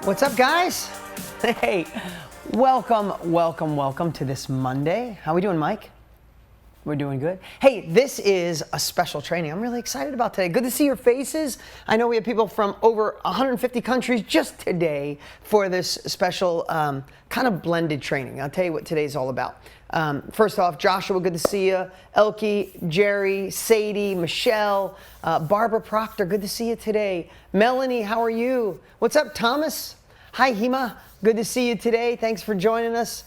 What's up, guys? Hey, welcome to this Monday. How we doing, Mike? We're doing good. Hey, this is a special training I'm really excited about today. Good to see your faces. I know we have people from over 150 countries just today for this special kind of blended training. I'll tell you what today's all about. First off, Joshua, good to see you. Elke, Jerry, Sadie, Michelle, Barbara Proctor, good to see you today. Melanie, how are you? What's up, Thomas? Hi, Hema, good to see you today. Thanks for joining us.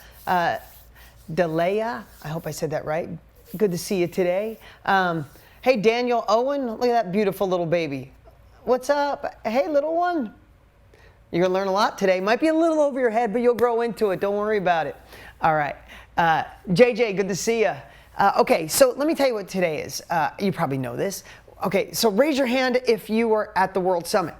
Delea, I hope I said that right. Good to see you today. Hey, Daniel Owen, look at that beautiful little baby. What's up? Hey, little one. You're going to learn a lot today. Might be a little over your head, but you'll grow into it. Don't worry about it. All right. JJ, good to see you. Okay, so let me tell you what today is. You probably know this. Okay, so raise your hand if you were at the World Summit.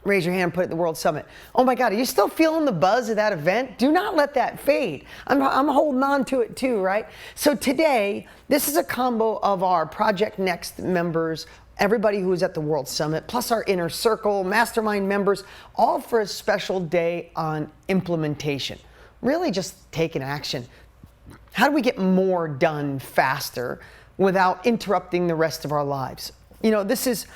Raise your hand, put it at the World Summit. Oh my God, are you still feeling the buzz of that event? Do not let that fade. I'm holding on to it too, right? So today, this is a combo of our Project Next members, everybody who was at the World Summit, plus our Inner Circle, Mastermind members, all for a special day on implementation. Really just taking action. How do we get more done faster without interrupting the rest of our lives? You know, this is...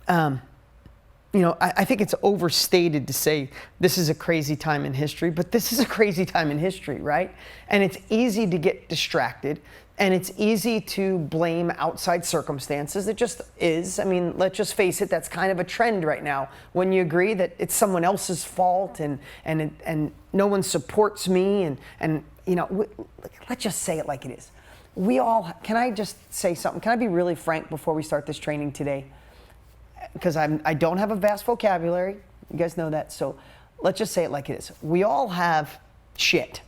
I think it's overstated to say this is a crazy time in history, but this is a crazy time in history, right? And it's easy to get distracted, and it's easy to blame outside circumstances. It just is. I mean, let's just face it, that's kind of a trend right now. When you agree that it's someone else's fault and no one supports me, and let's just say it like it is. Can I just say something? Can I be really frank before we start this training today? Because I don't have a vast vocabulary. You guys know that. So let's just say it like it is. We all have shit.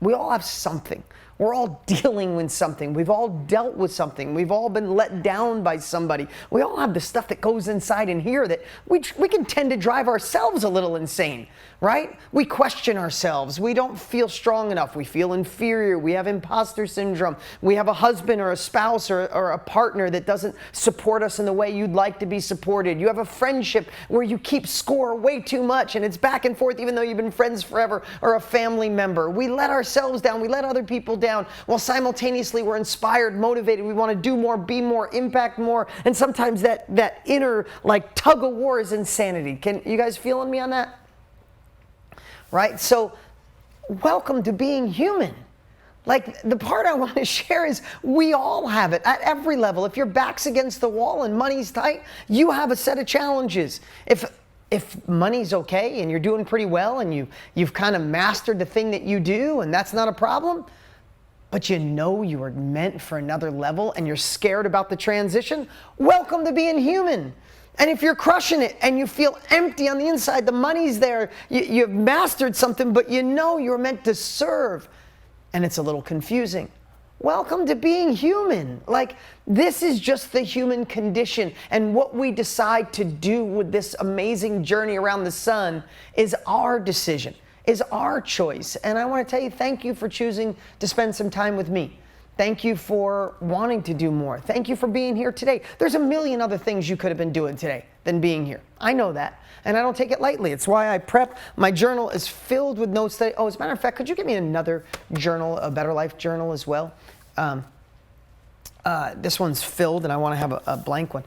We all have something. We're all dealing with something. We've all dealt with something. We've all been let down by somebody. We all have the stuff that goes inside in here that we can tend to drive ourselves a little insane, right? We question ourselves. We don't feel strong enough. We feel inferior. We have imposter syndrome. We have a husband or a spouse or a partner that doesn't support us in the way you'd like to be supported. You have a friendship where you keep score way too much and it's back and forth even though you've been friends forever, or a family member. We let ourselves down. We let other people down. While simultaneously we're inspired, motivated, we want to do more, be more, impact more, and sometimes that inner like tug of war is insanity. Can you guys feeling me on that? Right? So welcome to being human. Like, the part I want to share is we all have it at every level. If your back's against the wall and money's tight, you have a set of challenges. If money's okay and you're doing pretty well and you've kind of mastered the thing that you do and that's not a problem, but you know you are meant for another level and you're scared about the transition, welcome to being human. And if you're crushing it and you feel empty on the inside, the money's there, you've mastered something, but you know you're meant to serve, and it's a little confusing. Welcome to being human. Like, this is just the human condition, and what we decide to do with this amazing journey around the sun is our decision, is our choice. And I want to tell you, thank you for choosing to spend some time with me. Thank you for wanting to do more. Thank you for being here today. There's a million other things you could have been doing today than being here. I know that, and I don't take it lightly. It's why I prep. My journal is filled with notes today. Oh, as a matter of fact, could you give me another journal, a Better Life journal as well? This one's filled, and I want to have a blank one.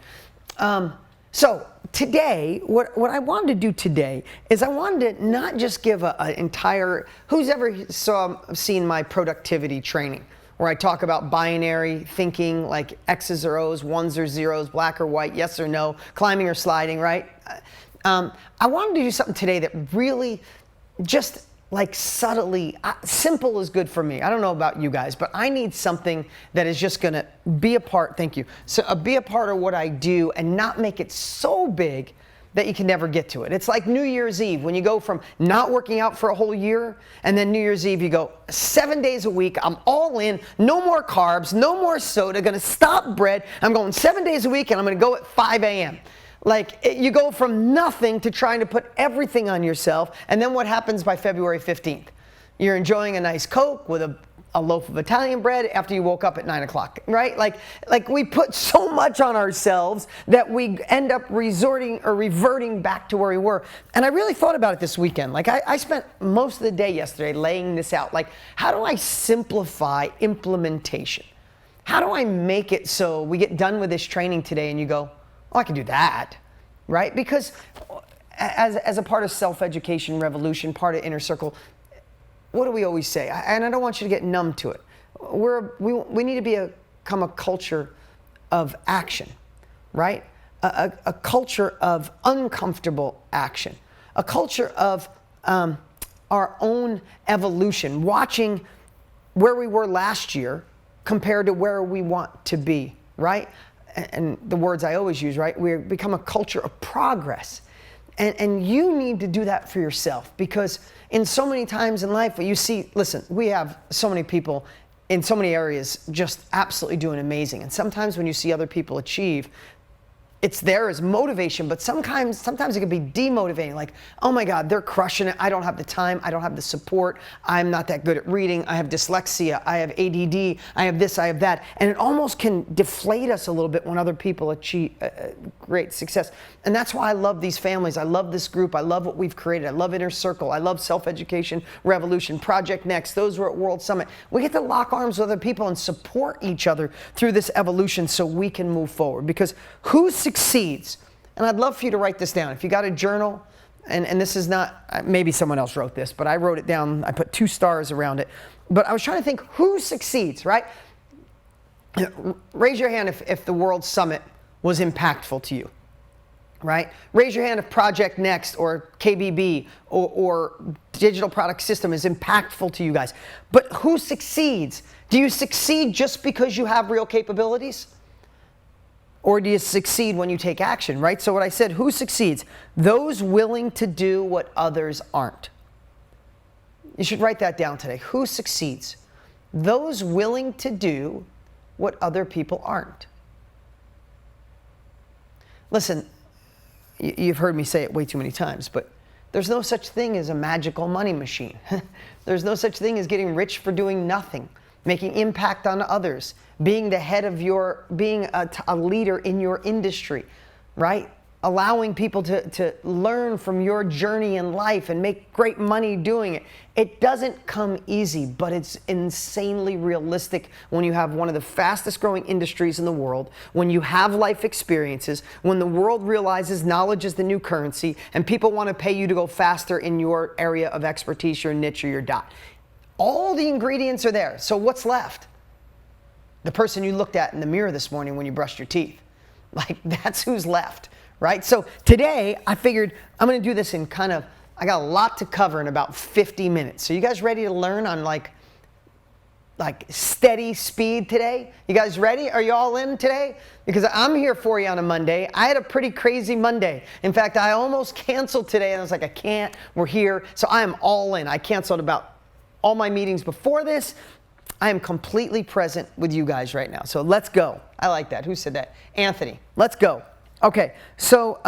So today, what I wanted to do today is I wanted to not just give an entire, who's ever seen my productivity training, where I talk about binary thinking, like X's or O's, ones or zeros, black or white, yes or no, climbing or sliding, right? I wanted to do something today that really just like subtly, simple is good for me. I don't know about you guys, but I need something that is just gonna be a part, thank you, so be a part of what I do and not make it so big that you can never get to it. It's like New Year's Eve, when you go from not working out for a whole year, and then New Year's Eve you go 7 days a week, I'm all in, no more carbs, no more soda, gonna stop bread, I'm going 7 days a week and I'm gonna go at 5 a.m. Like, you go from nothing to trying to put everything on yourself, and then what happens by February 15th? You're enjoying a nice Coke with a a loaf of Italian bread after you woke up at 9 o'clock, right? Like we put so much on ourselves that we end up reverting back to where we were. And I really thought about it this weekend. Like I spent most of the day yesterday laying this out. Like, how do I simplify implementation? How do I make it so we get done with this training today and you go, oh, I can do that, right? Because as a part of self-education revolution, part of Inner Circle, what do we always say? And I don't want you to get numb to it. We need to become a culture of action, right? A culture of uncomfortable action. A culture of our own evolution, watching where we were last year compared to where we want to be, right? And the words I always use, right? We become a culture of progress. And you need to do that for yourself, because in so many times in life you see, listen, we have so many people in so many areas just absolutely doing amazing. And sometimes when you see other people achieve, it's there as motivation, but sometimes it can be demotivating. Like, oh my God, they're crushing it. I don't have the time. I don't have the support. I'm not that good at reading. I have dyslexia. I have ADD. I have this, I have that. And it almost can deflate us a little bit when other people achieve great success. And that's why I love these families. I love this group. I love what we've created. I love Inner Circle. I love Self-Education Revolution, Project Next. Those were at World Summit. We get to lock arms with other people and support each other through this evolution so we can move forward. Because who succeeds, and I'd love for you to write this down. If you got a journal, and this is not, maybe someone else wrote this, but I wrote it down. I put 2 stars around it. But I was trying to think, who succeeds, right? Raise your hand if the World Summit was impactful to you, right? Raise your hand if Project Next or KBB or Digital Product System is impactful to you guys. But who succeeds? Do you succeed just because you have real capabilities? Or do you succeed when you take action, right? So what I said, who succeeds? Those willing to do what others aren't. You should write that down today. Who succeeds? Those willing to do what other people aren't. Listen, you've heard me say it way too many times, but there's no such thing as a magical money machine. There's no such thing as getting rich for doing nothing, making impact on others, being the head of being a leader in your industry, right? Allowing people to learn from your journey in life and make great money doing it. It doesn't come easy, but it's insanely realistic when you have one of the fastest growing industries in the world, when you have life experiences, when the world realizes knowledge is the new currency, and people want to pay you to go faster in your area of expertise, your niche, or your dot. All the ingredients are there. So what's left? The person you looked at in the mirror this morning when you brushed your teeth. Like, that's who's left, right? So today I figured I'm going to do this in I got a lot to cover in about 50 minutes. So you guys ready to learn on like steady speed today? You guys ready? Are you all in today? Because I'm here for you on a Monday. I had a pretty crazy Monday. In fact, I almost canceled today and I was like, I can't. We're here. So I am all in. I canceled about all my meetings before this. I am completely present with you guys right now. So let's go. I like that. Who said that? Anthony. Let's go. Okay. So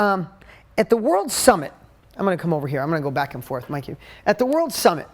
at the World Summit, I'm going to come over here. I'm going to go back and forth, Mikey. At the World Summit,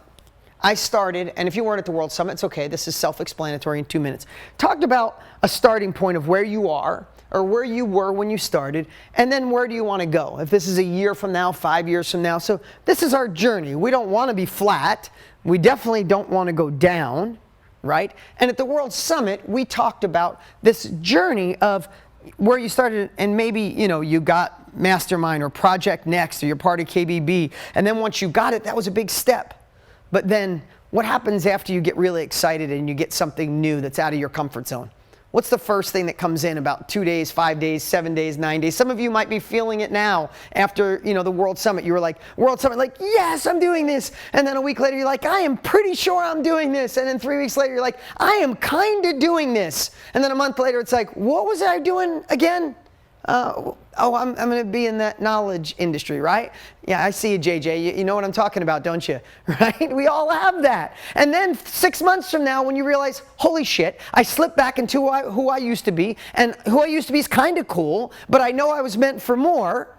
I started, and if you weren't at the World Summit, it's okay. This is self-explanatory in 2 minutes. Talked about a starting point of where you are or where you were when you started, and then where do you want to go? If this is a year from now, 5 years from now. So this is our journey. We don't want to be flat. We definitely don't want to go down. Right? And at the World Summit, we talked about this journey of where you started, and maybe, you got Mastermind or Project Next, or you're part of KBB. And then once you got it, that was a big step. But then what happens after you get really excited and you get something new that's out of your comfort zone? What's the first thing that comes in about 2 days, 5 days, 7 days, 9 days? Some of you might be feeling it now after, the World Summit. You were like, World Summit, like, yes, I'm doing this. And then a week later, you're like, I am pretty sure I'm doing this. And then 3 weeks later, you're like, I am kind of doing this. And then a month later, it's like, what was I doing again? I'm going to be in that knowledge industry, right? Yeah, I see you, JJ. You know what I'm talking about, don't you? Right? We all have that. And then 6 months from now, when you realize, holy shit, I slipped back into who I used to be, and who I used to be is kind of cool, but I know I was meant for more.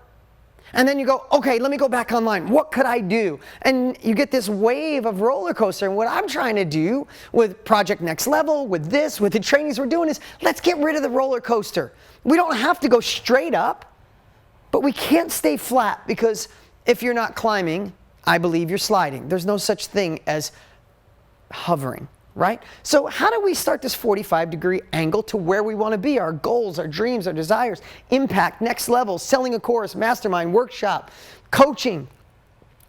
And then you go, okay, let me go back online. What could I do? And you get this wave of roller coaster. And what I'm trying to do with Project Next Level, with this, with the trainings we're doing is, let's get rid of the roller coaster. We don't have to go straight up, but we can't stay flat, because if you're not climbing, I believe you're sliding. There's no such thing as hovering, right? So how do we start this 45-degree angle to where we want to be? Our goals, our dreams, our desires, impact, next level, selling a course, mastermind, workshop, coaching,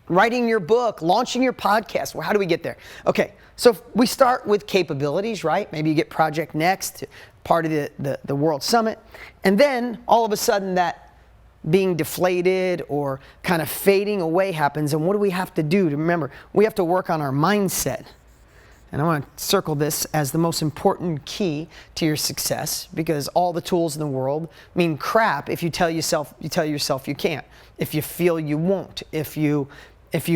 writing your book, launching your podcast. Well, how do we get there? Okay, so we start with capabilities, right? Maybe you get Project Next, part of the World Summit, and then all of a sudden that being deflated or kind of fading away happens. And what do we have to do to remember? We have to work on our mindset. And I want to circle this as the most important key to your success, because all the tools in the world mean crap if you tell yourself you can't, if you feel you won't, if you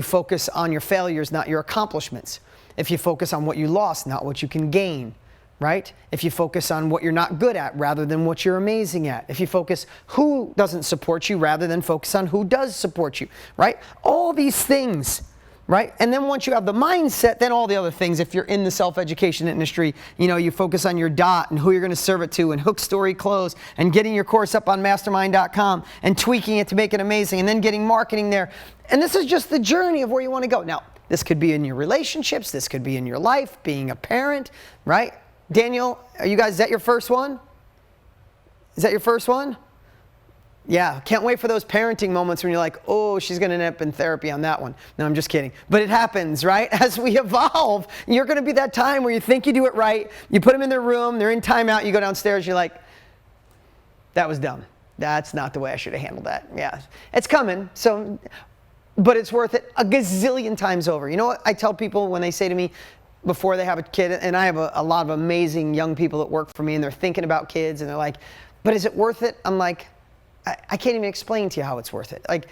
focus on your failures, not your accomplishments, if you focus on what you lost, not what you can gain. Right? If you focus on what you're not good at rather than what you're amazing at. If you focus who doesn't support you rather than focus on who does support you. Right? All these things. Right? And then once you have the mindset, then all the other things, if you're in the self-education industry, you focus on your dot and who you're going to serve it to, and hook, story, close, and getting your course up on mastermind.com and tweaking it to make it amazing, and then getting marketing there. And this is just the journey of where you want to go. Now, this could be in your relationships. This could be in your life, being a parent. Right? Daniel, is that your first one? Is that your first one? Yeah, can't wait for those parenting moments when you're like, oh, she's going to end up in therapy on that one. No, I'm just kidding. But it happens, right? As we evolve, you're going to be that time where you think you do it right. You put them in their room, they're in timeout, you go downstairs, you're like, that was dumb. That's not the way I should have handled that. Yeah, it's coming. So, but it's worth it a gazillion times over. You know what I tell people when they say to me, before they have a kid, and I have a lot of amazing young people that work for me, and they're thinking about kids, and they're like, but is it worth it? I'm like, I can't even explain to you how it's worth it. Like,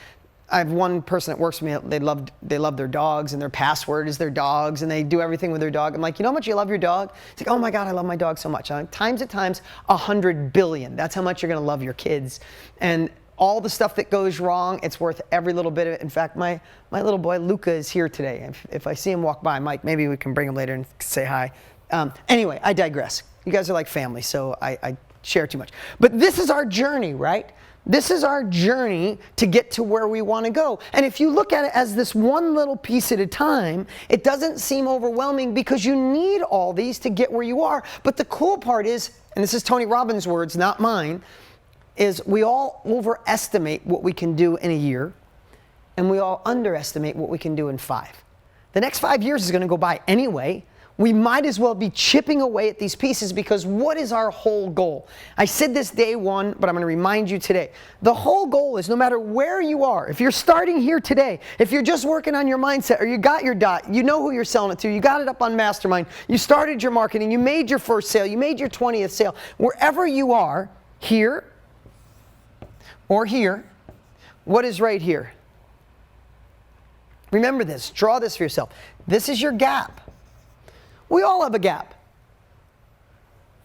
I have one person that works for me, they love their dogs, and their password is their dogs, and they do everything with their dog. I'm like, you know how much you love your dog? It's like, oh my God, I love my dog so much. I'm like, times 100 billion. That's how much you're gonna love your kids. And all the stuff that goes wrong, it's worth every little bit of it. In fact, my little boy, Luca, is here today. If I see him walk by, Mike, maybe we can bring him later and say hi. Anyway, I digress. You guys are like family, so I share too much. But this is our journey, right? This is our journey to get to where we want to go. And if you look at it as this one little piece at a time, it doesn't seem overwhelming, because you need all these to get where you are. But the cool part is, and this is Tony Robbins' words, not mine, is we all overestimate what we can do in a year, and we all underestimate what we can do in 5. The next 5 years is going to go by anyway. We might as well be chipping away at these pieces, because what is our whole goal? I said this day one, but I'm going to remind you today. The whole goal is, no matter where you are, if you're starting here today, if you're just working on your mindset, or you got your dot, you know who you're selling it to, you got it up on Mastermind, you started your marketing, you made your first sale, you made your 20th sale, wherever you are, here or here, what is right here? Remember this, draw this for yourself. This is your gap. We all have a gap.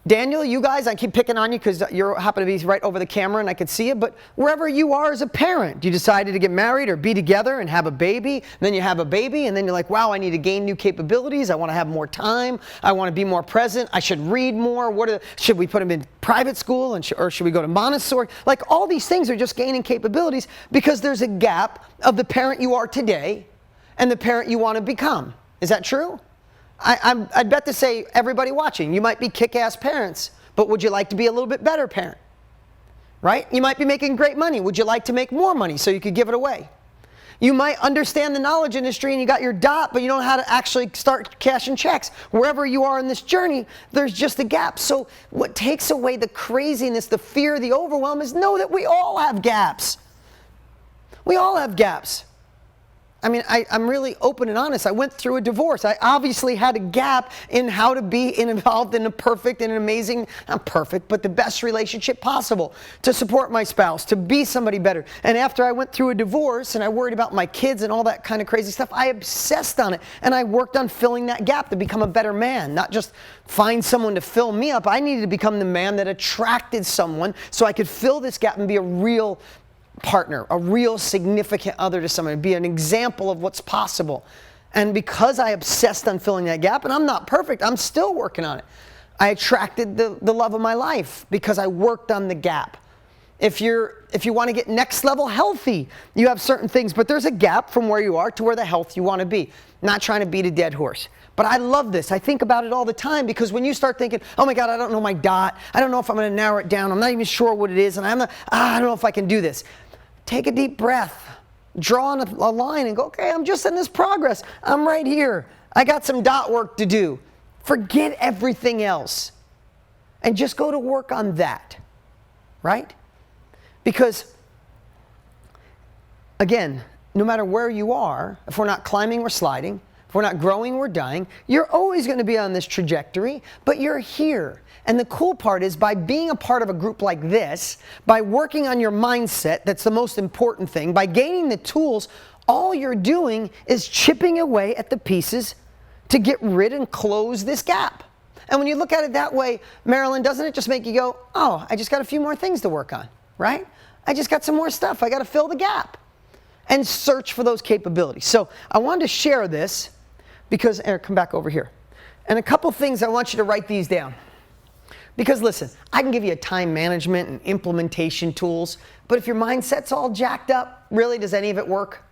Daniel, you guys, I keep picking on you because you happen to be right over the camera and I could see you, but wherever you are as a parent, you decided to get married or be together and have a baby, and then you have a baby, and then you're like, wow, I need to gain new capabilities, I want to have more time, I want to be more present, I should read more, should we put them in private school, or should we go to Montessori? Like, all these things are just gaining capabilities because there's a gap of the parent you are today and the parent you want to become. Is that true? I'd bet to say everybody watching, you might be kick-ass parents, but would you like to be a little bit better parent? Right? You might be making great money. Would you like to make more money so you could give it away? You might understand the knowledge industry and you got your dot, but you don't know how to actually start cashing checks. Wherever you are in this journey, there's just a gap. So what takes away the craziness, the fear, the overwhelm is know that we all have gaps. We all have gaps. I mean, I'm really open and honest. I went through a divorce. I obviously had a gap in how to be involved in a perfect and an amazing, not perfect, but the best relationship possible, to support my spouse, to be somebody better. And after I went through a divorce and I worried about my kids and all that kind of crazy stuff, I obsessed on it. And I worked on filling that gap to become a better man, not just find someone to fill me up. I needed to become the man that attracted someone so I could fill this gap and be a real partner, a real significant other to somebody, be an example of what's possible. And because I obsessed on filling that gap, and I'm not perfect, I'm still working on it, I attracted the love of my life because I worked on the gap. If you want to get next level healthy, you have certain things, but there's a gap from where you are to where the health you want to be. Not trying to beat a dead horse. But I love this. I think about it all the time because when you start thinking, oh my God, I don't know my dot. I don't know if I'm going to narrow it down. I'm not even sure what it is. And I don't know if I can do this. Take a deep breath. Draw on a line and go, okay, I'm just in this progress. I'm right here. I got some dot work to do. Forget everything else. And just go to work on that. Right? Because, again, no matter where you are, if we're not climbing, we're sliding. If we're not growing, we're dying. You're always going to be on this trajectory, but you're here. And the cool part is by being a part of a group like this, by working on your mindset, that's the most important thing, by gaining the tools, all you're doing is chipping away at the pieces to get rid and close this gap. And when you look at it that way, Marilyn, doesn't it just make you go, oh, I just got a few more things to work on, right? I just got some more stuff. I got to fill the gap and search for those capabilities. So I wanted to share this because, Eric, come back over here. And a couple things I want you to write these down. Because listen, I can give you a time management and implementation tools, but if your mindset's all jacked up, really, does any of it work?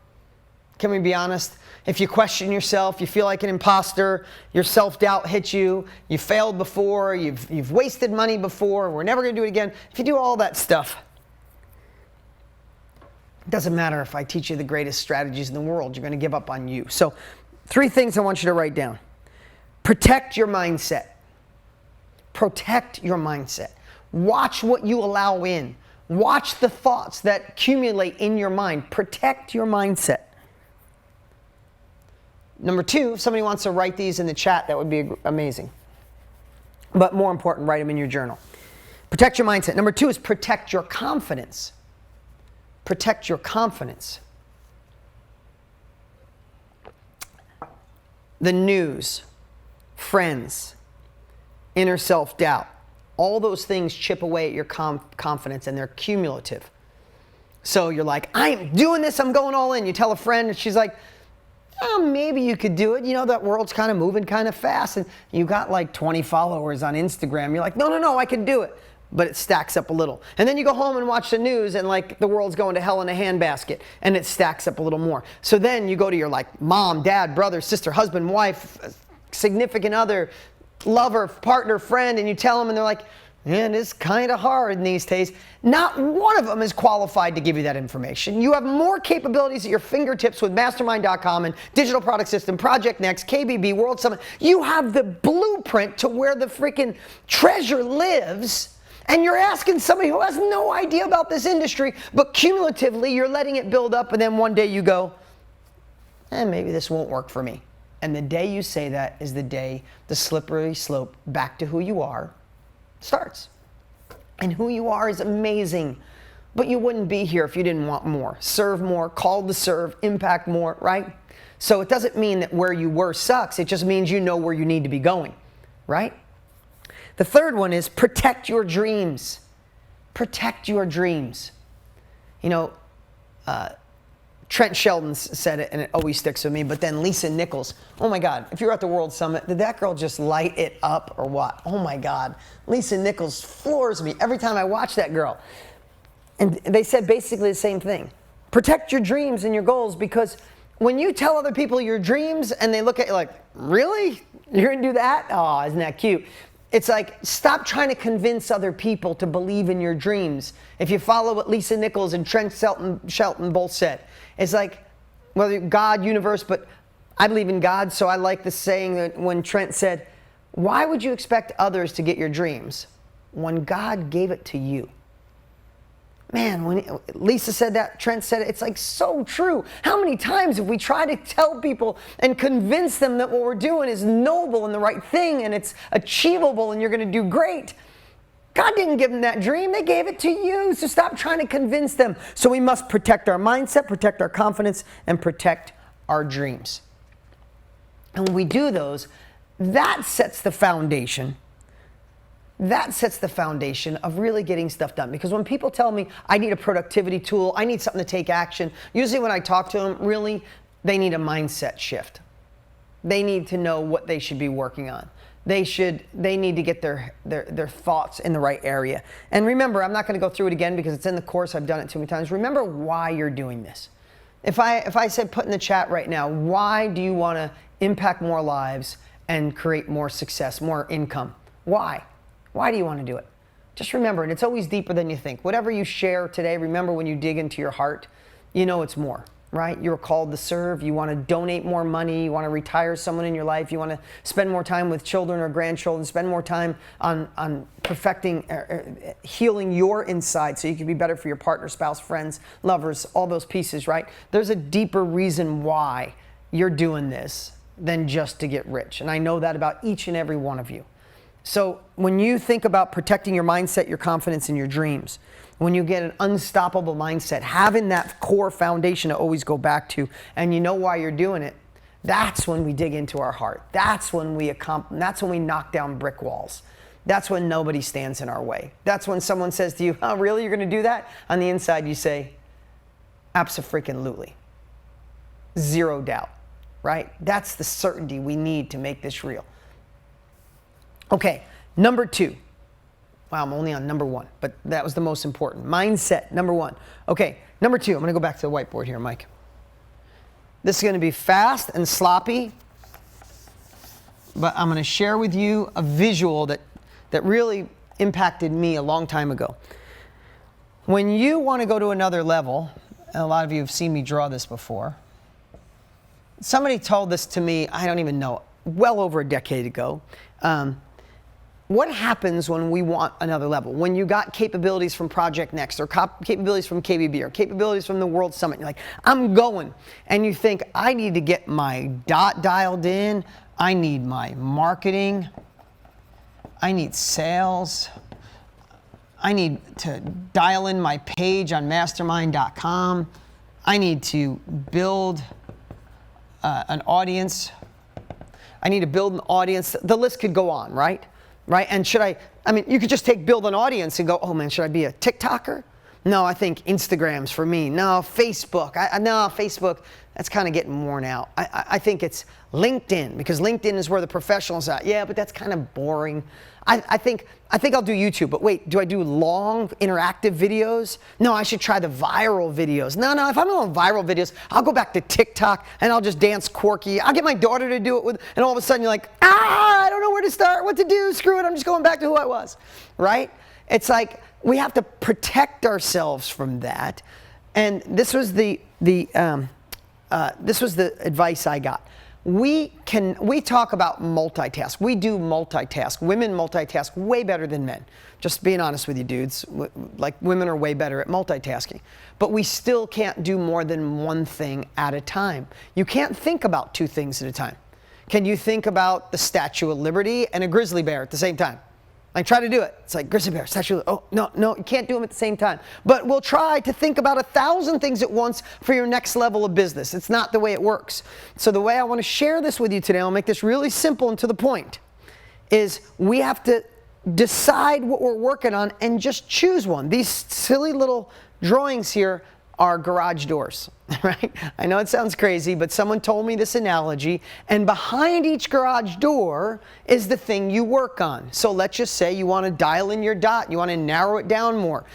Can we be honest? If you question yourself, you feel like an imposter, your self-doubt hits you, you failed before, you've wasted money before, we're never going to do it again. If you do all that stuff, it doesn't matter if I teach you the greatest strategies in the world, you're going to give up on you. So 3 things I want you to write down. Protect your mindset. Protect your mindset. Watch what you allow in. Watch the thoughts that accumulate in your mind. Protect your mindset. Number 2, if somebody wants to write these in the chat, that would be amazing. But more important, write them in your journal. Protect your mindset. Number 2 is protect your confidence. Protect your confidence. The news, friends, inner self-doubt, all those things chip away at your confidence, and they're cumulative. So you're like, I'm doing this, I'm going all in. You tell a friend and she's like, oh, maybe you could do it. You know, that world's kind of moving kind of fast, and you got like 20 followers on Instagram. You're like, no, I can do it. But it stacks up a little. And then you go home and watch the news, and like the world's going to hell in a handbasket, and it stacks up a little more. So then you go to your like mom, dad, brother, sister, husband, wife, significant other, lover, partner, friend, and you tell them, and they're like, man, it's kind of hard these days. Not one of them is qualified to give you that information. You have more capabilities at your fingertips with Mastermind.com and Digital Product System, Project Next, KBB, World Summit. You have the blueprint to where the freaking treasure lives. And you're asking somebody who has no idea about this industry, but cumulatively you're letting it build up, and then one day you go, maybe this won't work for me. And the day you say that is the day the slippery slope back to who you are starts. And who you are is amazing, but you wouldn't be here if you didn't want more. Serve more, called to serve, impact more, right? So it doesn't mean that where you were sucks. It just means you know where you need to be going, right? The third one is protect your dreams. Protect your dreams. You know, Trent Sheldon said it, and it always sticks with me, but then Lisa Nichols, oh my God, if you were at the World Summit, did that girl just light it up or what? Oh my God, Lisa Nichols floors me every time I watch that girl. And they said basically the same thing. Protect your dreams and your goals, because when you tell other people your dreams and they look at you like, really? You're gonna do that? Oh, isn't that cute? It's like, stop trying to convince other people to believe in your dreams. If you follow what Lisa Nichols and Trent Shelton both said, it's like, whether God, universe, but I believe in God, so I like the saying that when Trent said, why would you expect others to get your dreams when God gave it to you? Man, when Lisa said that, Trent said it, it's like so true. How many times have we tried to tell people and convince them that what we're doing is noble and the right thing and it's achievable and you're going to do great? God didn't give them that dream. They gave it to you. So stop trying to convince them. So we must protect our mindset, protect our confidence, and protect our dreams. And when we do those, that sets the foundation that sets the foundation of really getting stuff done. Because when people tell me I need a productivity tool, I need something to take action, usually when I talk to them, really, they need a mindset shift. They need to know what they should be working on. They need to get their thoughts in the right area. And remember, I'm not going to go through it again because it's in the course. I've done it too many times. Remember why you're doing this. If I said put in the chat right now, why do you want to impact more lives and create more success, more income? Why? Why do you want to do it? Just remember, and it's always deeper than you think. Whatever you share today, remember when you dig into your heart, you know it's more, right? You're called to serve. You want to donate more money. You want to retire someone in your life. You want to spend more time with children or grandchildren, spend more time on perfecting, healing your inside so you can be better for your partner, spouse, friends, lovers, all those pieces, right? There's a deeper reason why you're doing this than just to get rich. And I know that about each and every one of you. So when you think about protecting your mindset, your confidence, and your dreams, when you get an unstoppable mindset, having that core foundation to always go back to, and you know why you're doing it, that's when we dig into our heart. That's when we knock down brick walls. That's when nobody stands in our way. That's when someone says to you, oh, really, you're going to do that? On the inside, you say, abso-freaking-lutely. Zero doubt, right? That's the certainty we need to make this real. Okay, number 2. Wow, I'm only on number 1, but that was the most important. Mindset, number 1. Okay, number 2, I'm going to go back to the whiteboard here, Mike. This is going to be fast and sloppy, but I'm going to share with you a visual that really impacted me a long time ago. When you want to go to another level, and a lot of you have seen me draw this before, somebody told this to me, I don't even know, well over a decade ago. What happens when we want another level? When you got capabilities from Project Next or capabilities from KBB or capabilities from the World Summit, you're like, I'm going. And you think, I need to get my dot dialed in. I need my marketing. I need sales. I need to dial in my page on mastermind.com. I need to build an audience. I need to build an audience. The list could go on, right? Right? And you could just take build an audience and go, oh man, should I be a TikToker? No, I think Instagram's for me. No, Facebook. No, Facebook, that's kind of getting worn out. I think it's LinkedIn, because LinkedIn is where the professionals are. Yeah, but that's kind of boring. I think I'll do YouTube, but wait, do I do long interactive videos? No, I should try the viral videos. No, if I'm doing viral videos, I'll go back to TikTok and I'll just dance quirky. I'll get my daughter to do it with, and all of a sudden you're like, I don't know where to start, what to do, screw it, I'm just going back to who I was, right? It's like we have to protect ourselves from that. And this was the advice I got. We talk about multitask. We do multitask. Women multitask way better than men. Just being honest with you, dudes. Like, women are way better at multitasking. But we still can't do more than one thing at a time. You can't think about 2 things at a time. Can you think about the Statue of Liberty and a grizzly bear at the same time? Like, try to do it. It's like grizzly bear, statue. Oh, no, you can't do them at the same time. But we'll try to think about 1,000 things at once for your next level of business. It's not the way it works. So the way I want to share this with you today, I'll make this really simple and to the point, is we have to decide what we're working on and just choose one. These silly little drawings here are garage doors, right? I know it sounds crazy, but someone told me this analogy, and behind each garage door is the thing you work on. So let's just say you want to dial in your dot, you want to narrow it down more.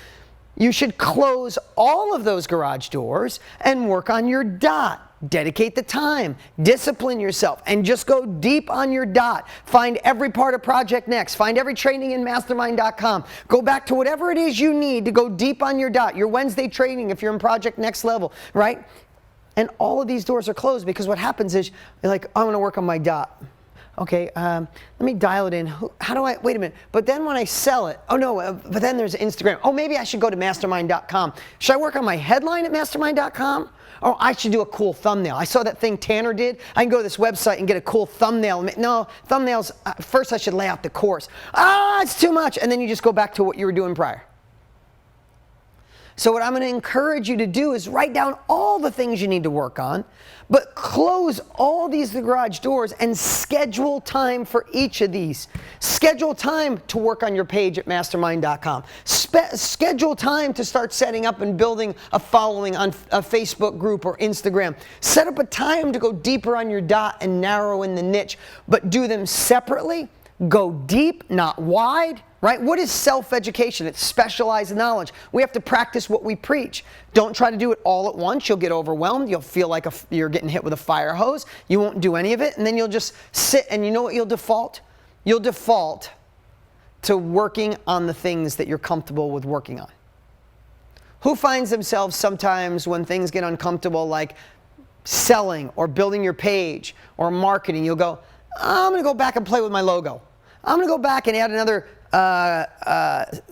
You should close all of those garage doors and work on your dot. Dedicate the time, discipline yourself, and just go deep on your dot. Find every part of Project Next. Find every training in mastermind.com. Go back to whatever it is you need to go deep on your dot. Your Wednesday training if you're in Project Next level, right? And all of these doors are closed because what happens is you're like, I'm going to work on my dot. Okay, let me dial it in. How do I, wait a minute, but then when I sell it, oh no, but then there's Instagram. Oh, maybe I should go to mastermind.com. Should I work on my headline at mastermind.com? Oh, I should do a cool thumbnail. I saw that thing Tanner did. I can go to this website and get a cool thumbnail. No, thumbnails, first I should lay out the course. It's too much. And then you just go back to what you were doing prior. So what I'm going to encourage you to do is write down all the things you need to work on, but close all these garage doors and schedule time for each of these. Schedule time to work on your page at mastermind.com. Schedule time to start setting up and building a following on a Facebook group or Instagram. Set up a time to go deeper on your dot and narrow in the niche, but do them separately. Go deep, not wide, right? What is self-education? It's specialized knowledge. We have to practice what we preach. Don't try to do it all at once. You'll get overwhelmed. You'll feel like you're getting hit with a fire hose. You won't do any of it, and then you'll just sit, and you know what you'll default? You'll default to working on the things that you're comfortable with working on. Who finds themselves sometimes when things get uncomfortable, like selling or building your page or marketing, you'll go, I'm going to go back and play with my logo. I'm going to go back and add another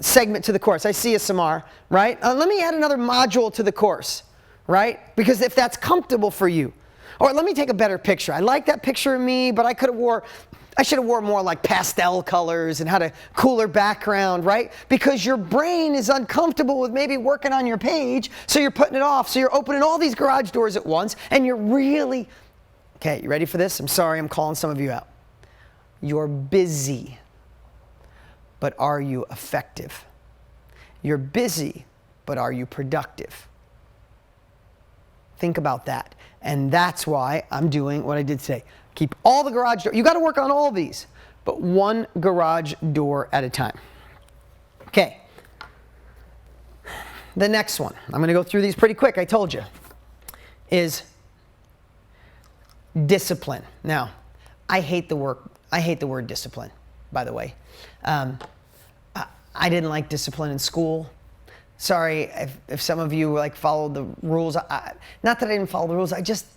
segment to the course. I see you, Samar, right? Let me add another module to the course, right? Because if that's comfortable for you. Or let me take a better picture. I like that picture of me, but I should have wore more like pastel colors and had a cooler background, right? Because your brain is uncomfortable with maybe working on your page, so you're putting it off. So you're opening all these garage doors at once, and you're really, okay, you ready for this? I'm sorry, I'm calling some of you out. You're busy, but are you effective? You're busy, but are you productive? Think about that. And that's why I'm doing what I did today. Keep all the garage doors. You got to work on all these, but one garage door at a time. Okay. The next one, I'm going to go through these pretty quick, I told you, is discipline. Now, I hate the word discipline, by the way. I didn't like discipline in school. Sorry if some of you like followed the rules. Not that I didn't follow the rules. I just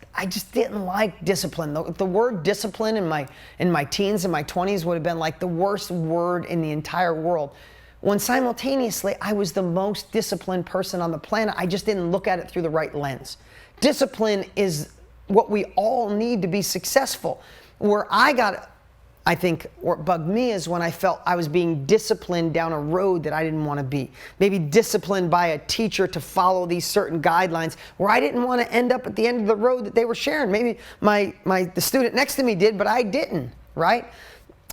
didn't like discipline. The word discipline in my teens and my 20s would have been like the worst word in the entire world. When simultaneously I was the most disciplined person on the planet. I just didn't look at it through the right lens. Discipline is what we all need to be successful. Where I think what bugged me is when I felt I was being disciplined down a road that I didn't want to be. Maybe disciplined by a teacher to follow these certain guidelines where I didn't want to end up at the end of the road that they were sharing. Maybe the student next to me did, but I didn't, right?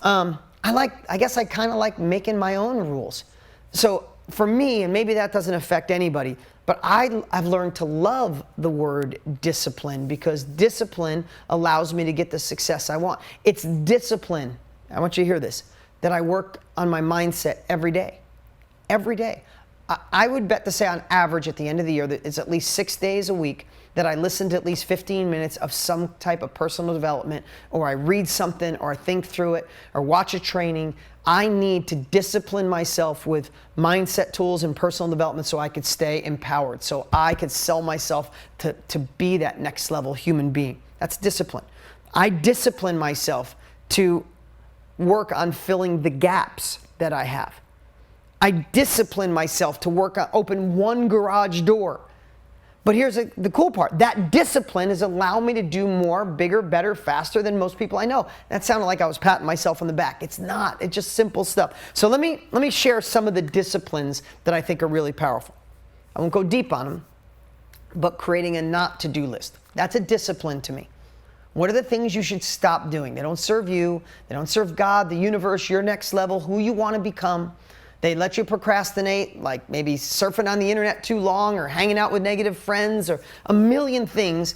I guess I kind of like making my own rules. So for me, and maybe that doesn't affect anybody, but I've learned to love the word discipline because discipline allows me to get the success I want. It's discipline, I want you to hear this, that I work on my mindset every day. Every day. I would bet to say on average at the end of the year that it's at least 6 days a week that I listen to at least 15 minutes of some type of personal development, or I read something, or I think through it, or watch a training. I need to discipline myself with mindset tools and personal development so I could stay empowered, so I could sell myself to be that next level human being. That's discipline. I discipline myself to work on filling the gaps that I have. I discipline myself to work on open one garage door. But here's the cool part. That discipline is allowing me to do more, bigger, better, faster than most people I know. That sounded like I was patting myself on the back. It's not. It's just simple stuff. So let me share some of the disciplines that I think are really powerful. I won't go deep on them, but creating a not to-do list. That's a discipline to me. What are the things you should stop doing? They don't serve you. They don't serve God, the universe, your next level, who you want to become. They let you procrastinate, like maybe surfing on the internet too long or hanging out with negative friends or a million things,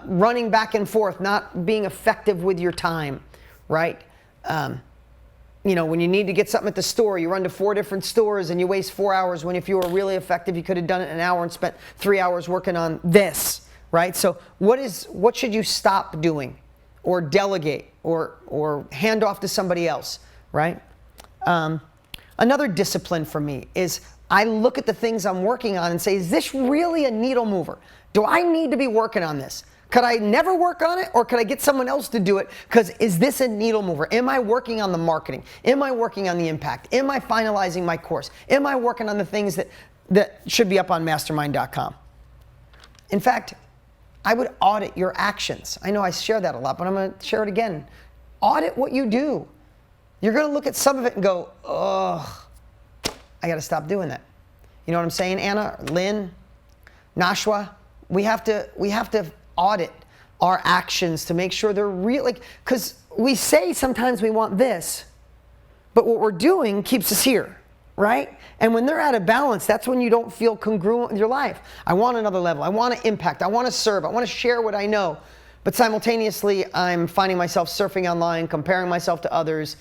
running back and forth, not being effective with your time, right? You know, when you need to get something at the store, you run to 4 different stores and you waste 4 hours when if you were really effective, you could have done it in an hour and spent 3 hours working on this, right? So what should you stop doing or delegate or hand off to somebody else, right? Another discipline for me is I look at the things I'm working on and say, is this really a needle mover? Do I need to be working on this? Could I never work on it, or could I get someone else to do it? Because is this a needle mover? Am I working on the marketing? Am I working on the impact? Am I finalizing my course? Am I working on the things that should be up on mastermind.com? In fact, I would audit your actions. I know I share that a lot, but I'm going to share it again. Audit what you do. You're going to look at some of it and go, ugh, I got to stop doing that. You know what I'm saying, Anna, Lynn, Nashwa? We have to audit our actions to make sure they're real. Like, because we say sometimes we want this, but what we're doing keeps us here, right? And when they're out of balance, that's when you don't feel congruent with your life. I want another level. I want to impact. I want to serve. I want to share what I know. But simultaneously, I'm finding myself surfing online, comparing myself to others,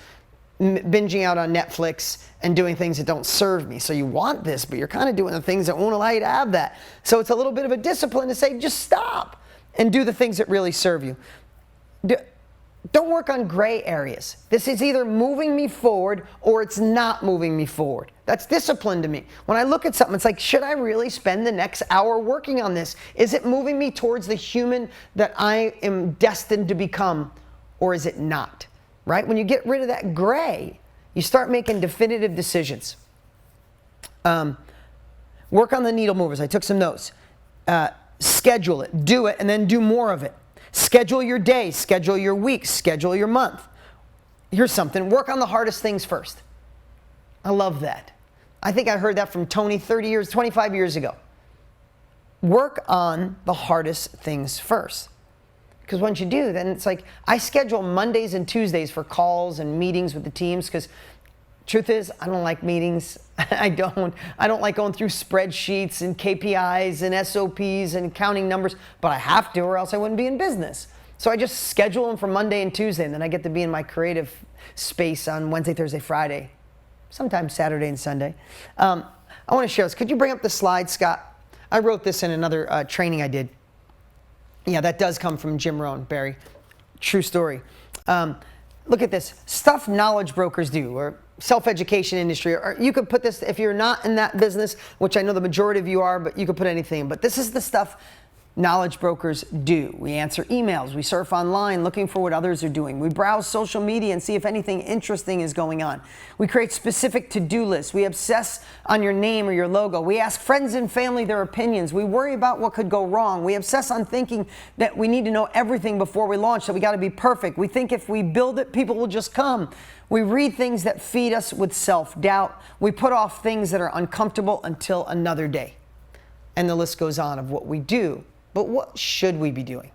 binging out on Netflix, and doing things that don't serve me. So you want this, but you're kind of doing the things that won't allow you to have that. So it's a little bit of a discipline to say, just stop and do the things that really serve you. Don't work on gray areas. This is either moving me forward or it's not moving me forward. That's discipline to me. When I look at something, it's like, should I really spend the next hour working on this? Is it moving me towards the human that I am destined to become, or is it not? Right? When you get rid of that gray, you start making definitive decisions. Work on the needle movers. I took some notes. Schedule it, do it, and then do more of it. Schedule your day, schedule your week, schedule your month. Here's something, work on the hardest things first. I love that. I think I heard that from Tony 25 years ago. Work on the hardest things first. Because once you do, then it's like, I schedule Mondays and Tuesdays for calls and meetings with the teams, because truth is, I don't like meetings. I don't like going through spreadsheets and KPIs and SOPs and counting numbers, but I have to, or else I wouldn't be in business. So I just schedule them for Monday and Tuesday, and then I get to be in my creative space on Wednesday, Thursday, Friday, sometimes Saturday and Sunday. I want to share this. Could you bring up the slide, Scott? I wrote this in another training I did. Yeah, that does come from Jim Rohn, Barry. True story. Look at this. Stuff knowledge brokers do, or self-education industry, or you could put this, if you're not in that business, which I know the majority of you are, but you could put anything. But this is the stuff knowledge brokers do. We answer emails, we surf online looking for what others are doing. We browse social media and see if anything interesting is going on. We create specific to-do lists. We obsess on your name or your logo. We ask friends and family their opinions. We worry about what could go wrong. We obsess on thinking that we need to know everything before we launch, that we got to be perfect. We think if we build it, people will just come. We read things that feed us with self-doubt. We put off things that are uncomfortable until another day. And the list goes on of what we do. But what should we be doing?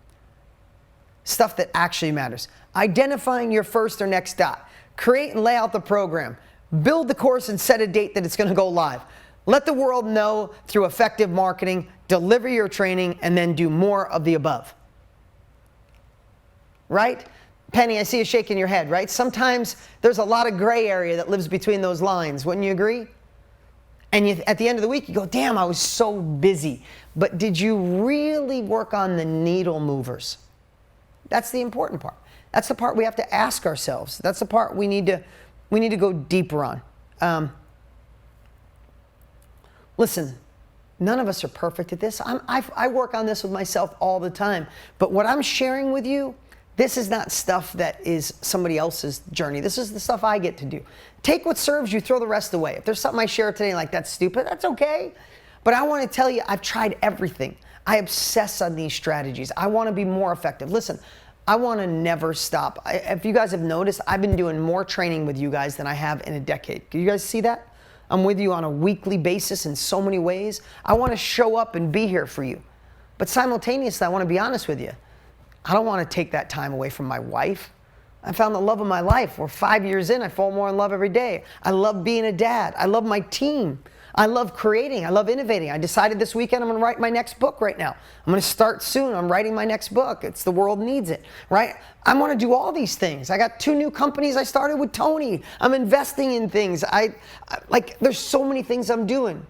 Stuff that actually matters. Identifying your first or next dot. Create and lay out the program. Build the course and set a date that it's going to go live. Let the world know through effective marketing. Deliver your training, and then do more of the above. Right? Penny, I see you shaking your head, right? Sometimes there's a lot of gray area that lives between those lines. Wouldn't you agree? And at the end of the week, you go, damn, I was so busy. But did you really work on the needle movers? That's the important part. That's the part we have to ask ourselves. That's the part we need to go deeper on. Listen, none of us are perfect at this. I work on this with myself all the time. But what I'm sharing with you, this is not stuff that is somebody else's journey. This is the stuff I get to do. Take what serves you, throw the rest away. If there's something I share today like that's stupid, that's okay. But I want to tell you, I've tried everything. I obsess on these strategies. I want to be more effective. Listen, I want to never stop. If you guys have noticed, I've been doing more training with you guys than I have in a decade. Do you guys see that? I'm with you on a weekly basis in so many ways. I want to show up and be here for you. But simultaneously, I want to be honest with you. I don't want to take that time away from my wife. I found the love of my life. We're 5 years in. I fall more in love every day. I love being a dad. I love my team. I love creating. I love innovating. I decided this weekend I'm going to write my next book right now. I'm going to start soon. I'm writing my next book. It's The World Needs It, right? I want to do all these things. I got 2 new companies I started with Tony. I'm investing in things. There's so many things I'm doing.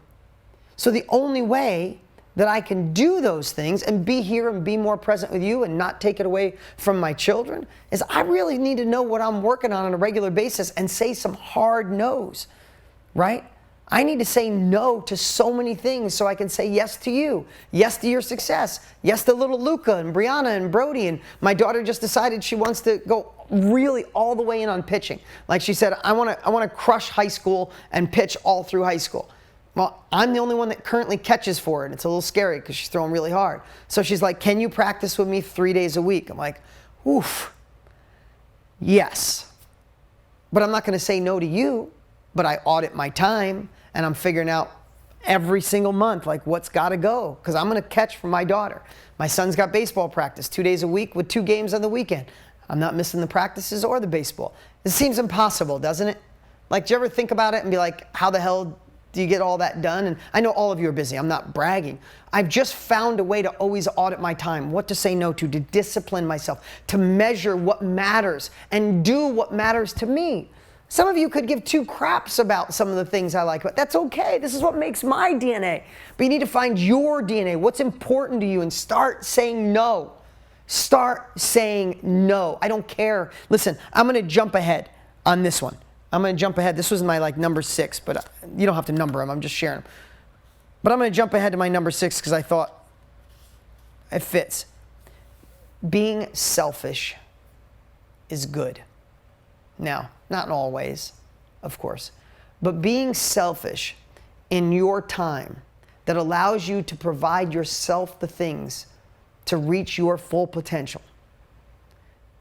So the only way that I can do those things and be here and be more present with you and not take it away from my children is I really need to know what I'm working on a regular basis and say some hard no's, right? I need to say no to so many things so I can say yes to you, yes to your success, yes to little Luca and Brianna and Brody. And my daughter just decided she wants to go really all the way in on pitching. Like she said, I want to crush high school and pitch all through high school. Well, I'm the only one that currently catches for it. It's a little scary because she's throwing really hard. So she's like, can you practice with me 3 days a week? I'm like, oof, yes. But I'm not going to say no to you, but I audit my time and I'm figuring out every single month, like what's got to go, because I'm going to catch for my daughter. My son's got baseball practice 2 days a week with 2 games on the weekend. I'm not missing the practices or the baseball. This seems impossible, doesn't it? Like, do you ever think about it and be like, how the hell do you get all that done? And I know all of you are busy. I'm not bragging. I've just found a way to always audit my time, what to say no to discipline myself, to measure what matters and do what matters to me. Some of you could give 2 craps about some of the things I like, but that's okay. This is what makes my DNA. But you need to find your DNA, what's important to you, and start saying no. Start saying no. I don't care. Listen, I'm going to jump ahead on this one. I'm going to jump ahead. This was my number 6, but you don't have to number them. I'm just sharing them. But I'm going to jump ahead to my number 6 because I thought it fits. Being selfish is good. Now, not in all ways, of course, but being selfish in your time that allows you to provide yourself the things to reach your full potential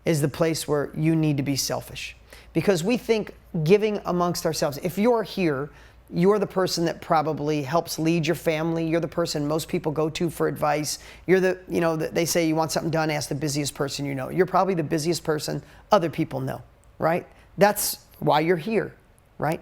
is the place where you need to be selfish. Because we think giving amongst ourselves, if you're here, you're the person that probably helps lead your family. You're the person most people go to for advice. You're they say you want something done, ask the busiest person you know. You're probably the busiest person other people know, right? That's why you're here, right?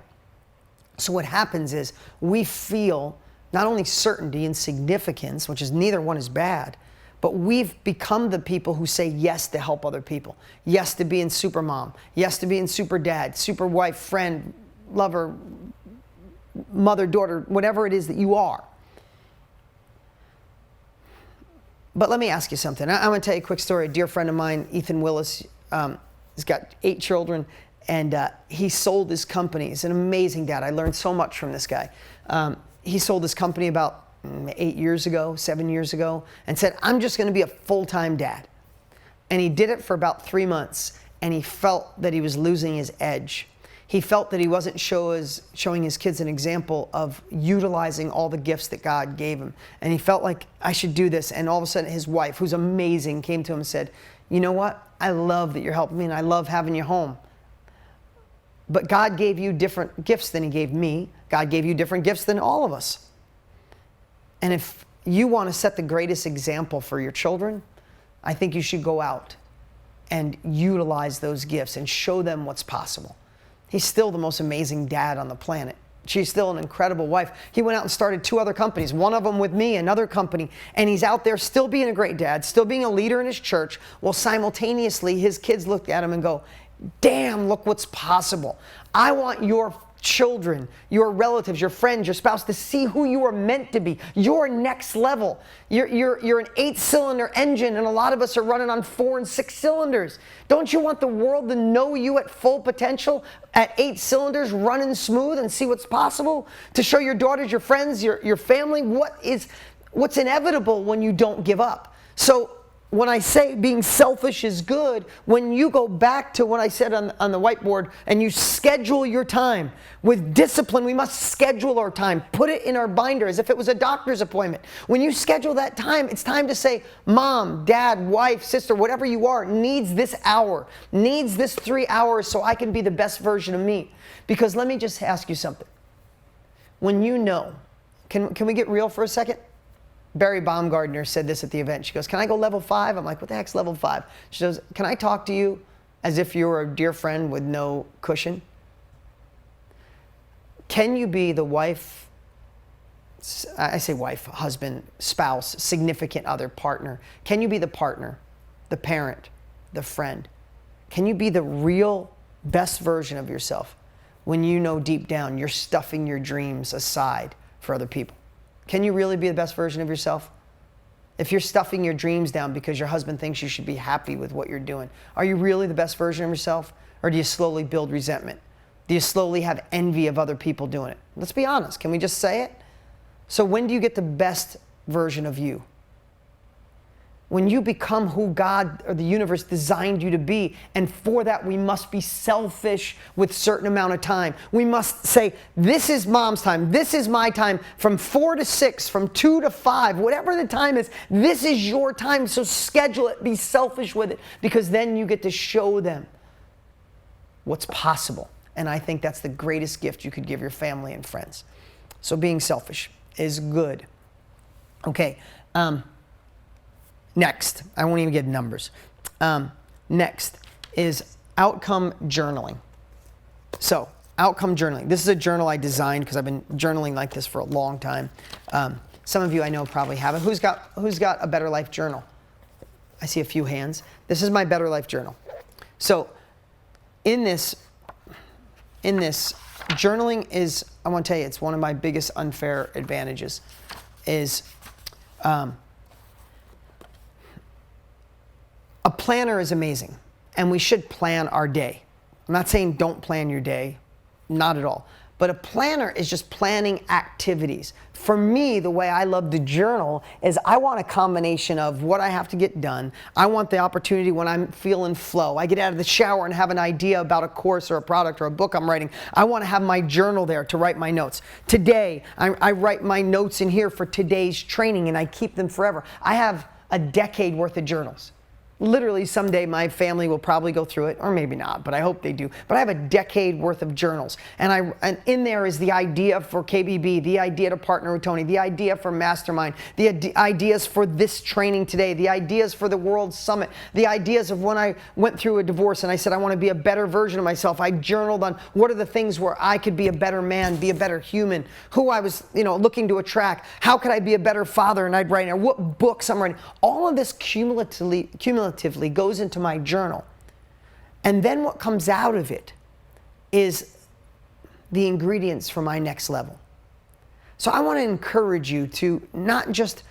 So what happens is we feel not only certainty and significance, which is neither one is bad, but we've become the people who say yes to help other people. Yes to being super mom. Yes to being super dad, super wife, friend, lover, mother, daughter, whatever it is that you are. But let me ask you something. I'm going to tell you a quick story. A dear friend of mine, Ethan Willis, he's got 8 children, and he sold his company. He's an amazing dad. I learned so much from this guy. He sold his company about 8 years ago, 7 years ago, and said, I'm just going to be a full-time dad. And he did it for about 3 months, and he felt that he was losing his edge. He felt that he wasn't showing his kids an example of utilizing all the gifts that God gave him. And he felt like, I should do this. And all of a sudden, his wife, who's amazing, came to him and said, you know what? I love that you're helping me, and I love having you home. But God gave you different gifts than he gave me. God gave you different gifts than all of us. And if you want to set the greatest example for your children, I think you should go out and utilize those gifts and show them what's possible. He's still the most amazing dad on the planet. She's still an incredible wife. He went out and started 2 other companies, one of them with me, another company, and he's out there still being a great dad, still being a leader in his church, while simultaneously his kids look at him and go, damn, look what's possible. I want your children, your relatives, your friends, your spouse to see who you are meant to be. You're next level. You're an 8-cylinder engine, and a lot of us are running on 4 and 6 cylinders. Don't you want the world to know you at full potential, at 8 cylinders, running smooth, and see what's possible? To show your daughters, your friends, your family what's inevitable when you don't give up. So when I say being selfish is good, when you go back to what I said on the whiteboard and you schedule your time with discipline, we must schedule our time. Put it in our binder as if it was a doctor's appointment. When you schedule that time, it's time to say, mom, dad, wife, sister, whatever you are, needs this hour, needs this 3 hours so I can be the best version of me. Because let me just ask you something. When you know, can we get real for a second? Barry Baumgardner said this at the event. She goes, can I go level 5? I'm like, what the heck's level 5? She goes, can I talk to you as if you were a dear friend with no cushion? Can you be the wife, I say wife, husband, spouse, significant other, partner? Can you be the partner, the parent, the friend? Can you be the real best version of yourself when you know deep down you're stuffing your dreams aside for other people? Can you really be the best version of yourself? If you're stuffing your dreams down because your husband thinks you should be happy with what you're doing, are you really the best version of yourself? Or do you slowly build resentment? Do you slowly have envy of other people doing it? Let's be honest. Can we just say it? So when do you get the best version of you? When you become who God or the universe designed you to be, and for that we must be selfish with a certain amount of time. We must say, this is mom's time, this is my time, from 4 to 6, from 2 to 5, whatever the time is, this is your time, so schedule it, be selfish with it, because then you get to show them what's possible. And I think that's the greatest gift you could give your family and friends. So being selfish is good. Okay, next, I won't even get numbers. Next is outcome journaling. So, outcome journaling. This is a journal I designed because I've been journaling like this for a long time. Some of you I know probably have it. Who's got a Better Life journal? I see a few hands. This is my Better Life journal. So, in this journaling is, I want to tell you, it's one of my biggest unfair advantages is a planner is amazing, and we should plan our day. I'm not saying don't plan your day, not at all. But a planner is just planning activities. For me, the way I love to journal is I want a combination of what I have to get done. I want the opportunity when I'm feeling flow. I get out of the shower and have an idea about a course or a product or a book I'm writing. I want to have my journal there to write my notes. Today, I write my notes in here for today's training, and I keep them forever. I have a decade worth of journals. Literally someday my family will probably go through it, or maybe not, but I hope they do. But I have a decade worth of journals, and in there is the idea for KBB, the idea to partner with Tony, the idea for Mastermind, the ideas for this training today, the ideas for the World Summit, the ideas of when I went through a divorce and I said I want to be a better version of myself. I journaled on what are the things where I could be a better man, be a better human, who I was looking to attract, how could I be a better father, and I'd write, what books I'm writing. All of this cumulatively goes into my journal. And then what comes out of it is the ingredients for my next level. So I want to encourage you to not just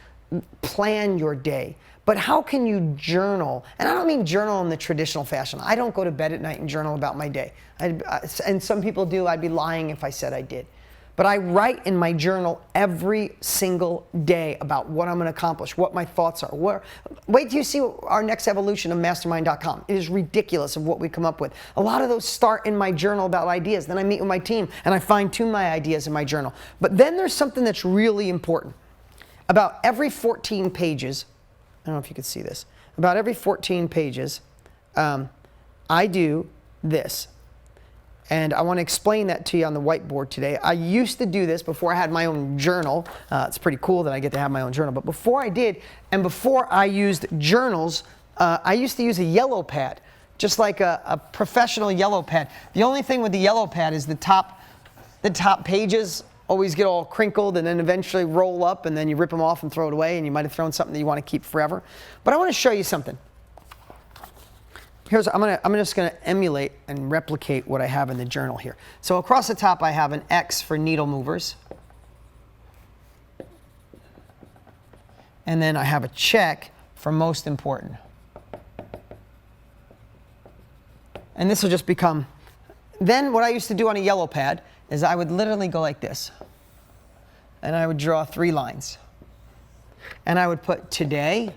plan your day, but how can you journal? And I don't mean journal in the traditional fashion. I don't go to bed at night and journal about my day. And some people do. I'd be lying if I said I did. But I write in my journal every single day about what I'm going to accomplish, what my thoughts are. Wait till you see our next evolution of mastermind.com. It is ridiculous of what we come up with. A lot of those start in my journal about ideas. Then I meet with my team and I fine-tune my ideas in my journal. But then there's something that's really important. About every 14 pages, I don't know if you could see this, about every 14 pages, I do this. And I want to explain that to you on the whiteboard today. I used to do this before I had my own journal. It's pretty cool that I get to have my own journal. But before I did, and before I used journals, I used to use a yellow pad, just like a professional yellow pad. The only thing with the yellow pad is the top pages always get all crinkled and then eventually roll up, and then you rip them off and throw it away, and you might have thrown something that you want to keep forever. But I want to show you something. I'm just going to emulate and replicate what I have in the journal here. So across the top I have an X for needle movers. And then I have a check for most important. And this will just become, then what I used to do on a yellow pad is I would literally go like this. And I would draw 3 lines. And I would put today,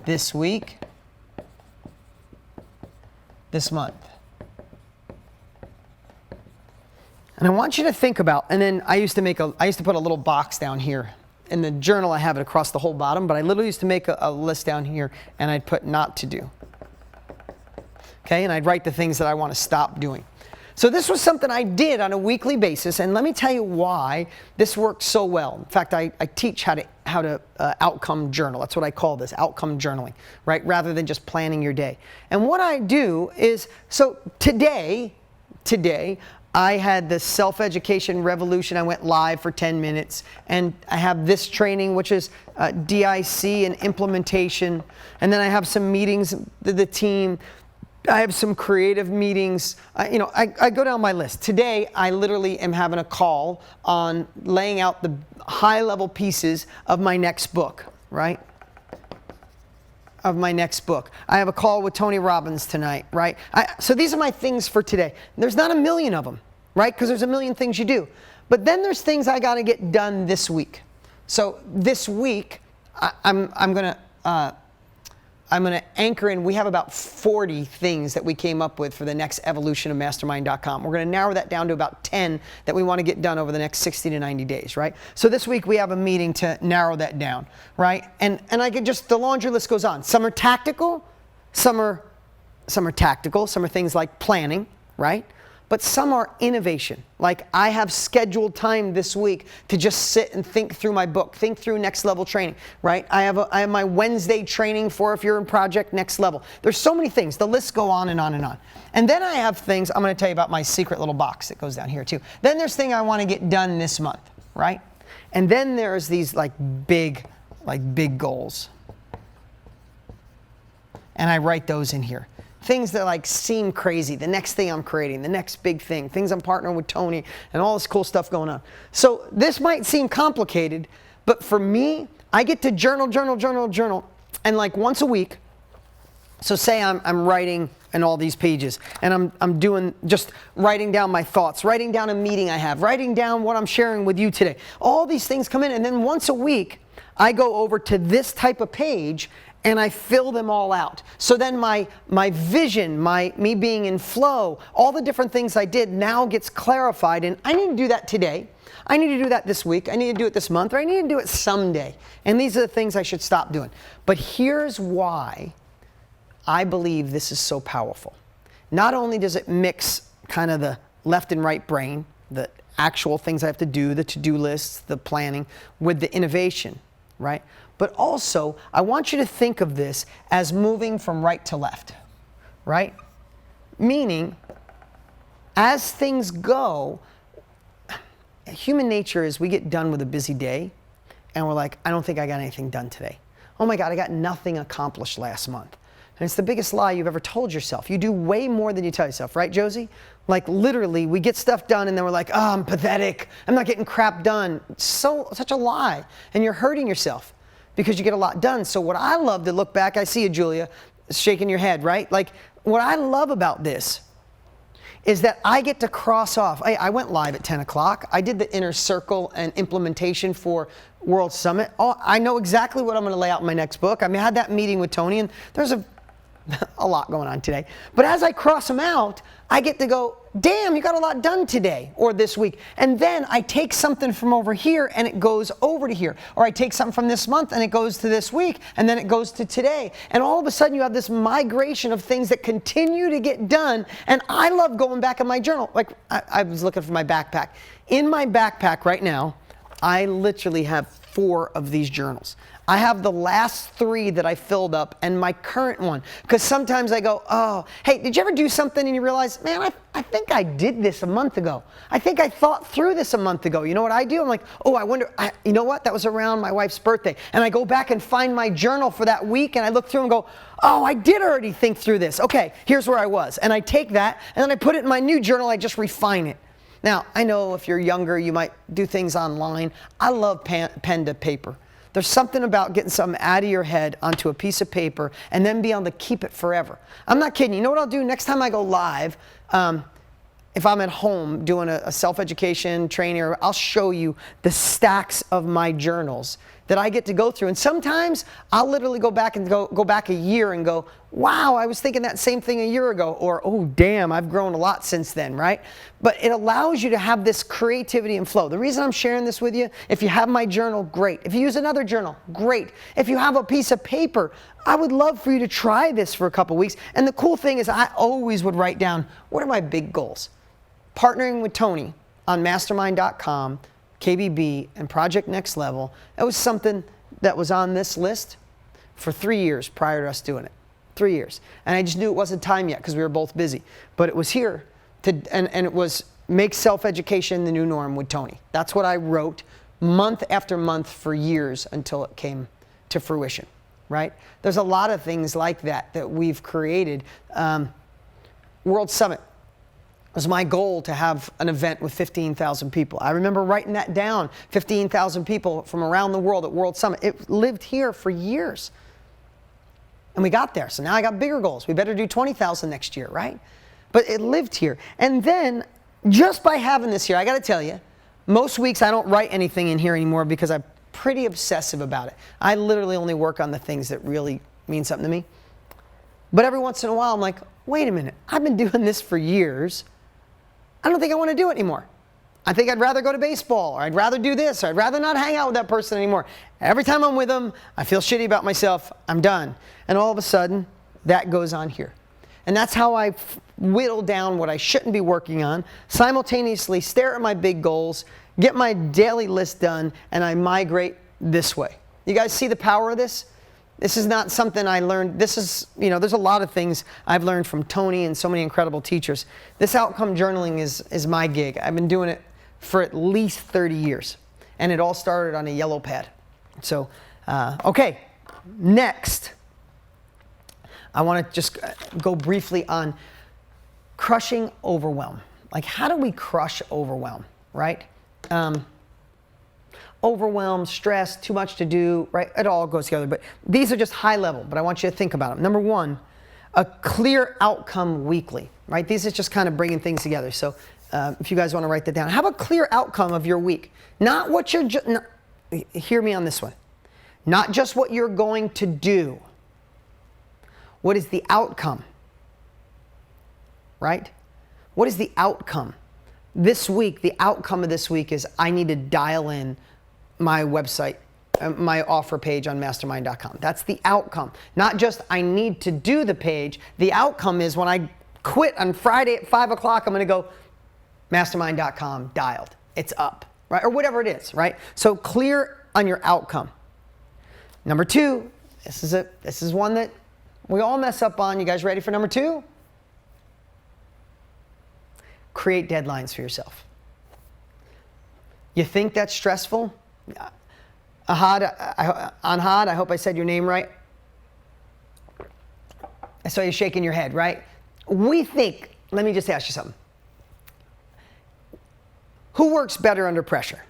this week, this month. And I want you to think about, and then I used to put a little box down here. In the journal I have it across the whole bottom, but I literally used to make a list down here, and I'd put not to do. Okay, and I'd write the things that I want to stop doing. So this was something I did on a weekly basis, and let me tell you why this works so well. In fact, I teach how to outcome journal. That's what I call this, outcome journaling, right? Rather than just planning your day. And what I do is, so today, I had the self-education revolution. I went live for 10 minutes, and I have this training, which is DIC and implementation. And then I have some meetings with the team. I have some creative meetings. I go down my list. Today, I literally am having a call on laying out the high-level pieces of my next book, right? Of my next book. I have a call with Tony Robbins tonight, right? So these are my things for today. There's not a million of them, right? Because there's a million things you do. But then there's things I got to get done this week. So this week, I'm going to anchor in, we have about 40 things that we came up with for the next evolution of mastermind.com. We're going to narrow that down to about 10 that we want to get done over the next 60 to 90 days, right? So this week we have a meeting to narrow that down, right? And I could just, the laundry list goes on. Some are tactical, some are things like planning, right? but some are innovation. Like I have scheduled time this week to just sit and think through my book, think through next level training, right? I have my Wednesday training for if you're in Project Next Level. There's so many things. The lists go on and on and on. And then I have things, I'm going to tell you about my secret little box that goes down here too. Then there's things I want to get done this month, right? And then there's these like big goals. And I write those in here. Things that like seem crazy, the next thing I'm creating, the next big thing, things I'm partnering with Tony, and all this cool stuff going on. So this might seem complicated, but for me, I get to journal, and like once a week, so say I'm writing in all these pages, and I'm doing just writing down my thoughts, writing down a meeting I have, writing down what I'm sharing with you today. All these things come in, and then once a week, I go over to this type of page and I fill them all out. So then my vision, me being in flow, all the different things I did now gets clarified, and I need to do that today. I need to do that this week. I need to do it this month, or I need to do it someday. And these are the things I should stop doing. But here's why I believe this is so powerful. Not only does it mix kind of the left and right brain, the actual things I have to do, the to-do lists, the planning, with the innovation, right? But also, I want you to think of this as moving from right to left, right? Meaning, as things go, human nature is we get done with a busy day, and we're like, I don't think I got anything done today. Oh my God, I got nothing accomplished last month. And it's the biggest lie you've ever told yourself. You do way more than you tell yourself, right, Josie? Like literally, we get stuff done and then we're like, oh, I'm pathetic. I'm not getting crap done. It's such a lie. And you're hurting yourself because you get a lot done. So what I love to look back, I see you, Julia, shaking your head, right? Like what I love about this is that I get to cross off. I went live at 10 o'clock. I did the inner circle and implementation for World Summit. Oh, I know exactly what I'm going to lay out in my next book. I mean, I had that meeting with Tony, and there's a lot going on today. But as I cross them out, I get to go, damn, you got a lot done today or this week. And then I take something from over here and it goes over to here. Or I take something from this month and it goes to this week, and then it goes to today. And all of a sudden you have this migration of things that continue to get done. And I love going back in my journal. Like I was looking for my backpack. In my backpack right now, I literally have 4 of these journals. I have the last 3 that I filled up and my current one. Because sometimes I go, oh, hey, did you ever do something and you realize, man, I think I did this a month ago. I think I thought through this a month ago. You know what I do? I'm like, oh, I wonder, you know what? That was around my wife's birthday. And I go back and find my journal for that week and I look through and go, oh, I did already think through this. Okay, here's where I was. And I take that and then I put it in my new journal. I just refine it. Now, I know if you're younger, you might do things online. I love pen to paper. There's something about getting something out of your head onto a piece of paper and then be able to keep it forever. I'm not kidding. You know what I'll do next time I go live? If I'm at home doing a self-education training, I'll show you the stacks of my journals that I get to go through. And sometimes I'll literally go back a year and go, wow, I was thinking that same thing a year ago. Or, oh, damn, I've grown a lot since then, right? But it allows you to have this creativity and flow. The reason I'm sharing this with you, if you have my journal, great. If you use another journal, great. If you have a piece of paper, I would love for you to try this for a couple weeks. And the cool thing is I always would write down, what are my big goals? Partnering with Tony on mastermind.com, KBB, and Project Next Level, it was something that was on this list for 3 years prior to us doing it. 3 years. And I just knew it wasn't time yet because we were both busy. But it was here, and it was make self-education the new norm with Tony. That's what I wrote month after month for years until it came to fruition, right? There's a lot of things like that we've created. World Summit. It was my goal to have an event with 15,000 people. I remember writing that down, 15,000 people from around the world at World Summit. It lived here for years. And we got there. So now I got bigger goals. We better do 20,000 next year, right? But it lived here. And then just by having this here, I got to tell you, most weeks I don't write anything in here anymore because I'm pretty obsessive about it. I literally only work on the things that really mean something to me. But every once in a while I'm like, wait a minute, I've been doing this for years. I don't think I want to do it anymore. I think I'd rather go to baseball, or I'd rather do this, or I'd rather not hang out with that person anymore. Every time I'm with them, I feel shitty about myself. I'm done. And all of a sudden, that goes on here. And that's how I whittle down what I shouldn't be working on, simultaneously stare at my big goals, get my daily list done, and I migrate this way. You guys see the power of this? This is not something I learned. This is, there's a lot of things I've learned from Tony and so many incredible teachers. This outcome journaling is my gig. I've been doing it for at least 30 years. And it all started on a yellow pad. So, okay, next, I want to just go briefly on crushing overwhelm. Like, how do we crush overwhelm, right? Overwhelm, stress, too much to do, right? It all goes together. But these are just high level, but I want you to think about them. Number one, a clear outcome weekly, right? These is just kind of bringing things together. So if you guys want to write that down, have a clear outcome of your week. Not what you're, hear me on this one. Not just what you're going to do. What is the outcome, right? What is the outcome? This week, the outcome of this week is I need to dial in my website, my offer page on mastermind.com. That's the outcome. Not just I need to do the page. The outcome is when I quit on Friday at 5 o'clock, I'm going to go mastermind.com dialed. It's up, right? Or whatever it is, right? So clear on your outcome. Number two, this is one that we all mess up on. You guys ready for number two? Create deadlines for yourself. You think that's stressful? Anhad, I hope I said your name right. I saw you shaking your head, right? We think, let me just ask you something. Who works better under pressure?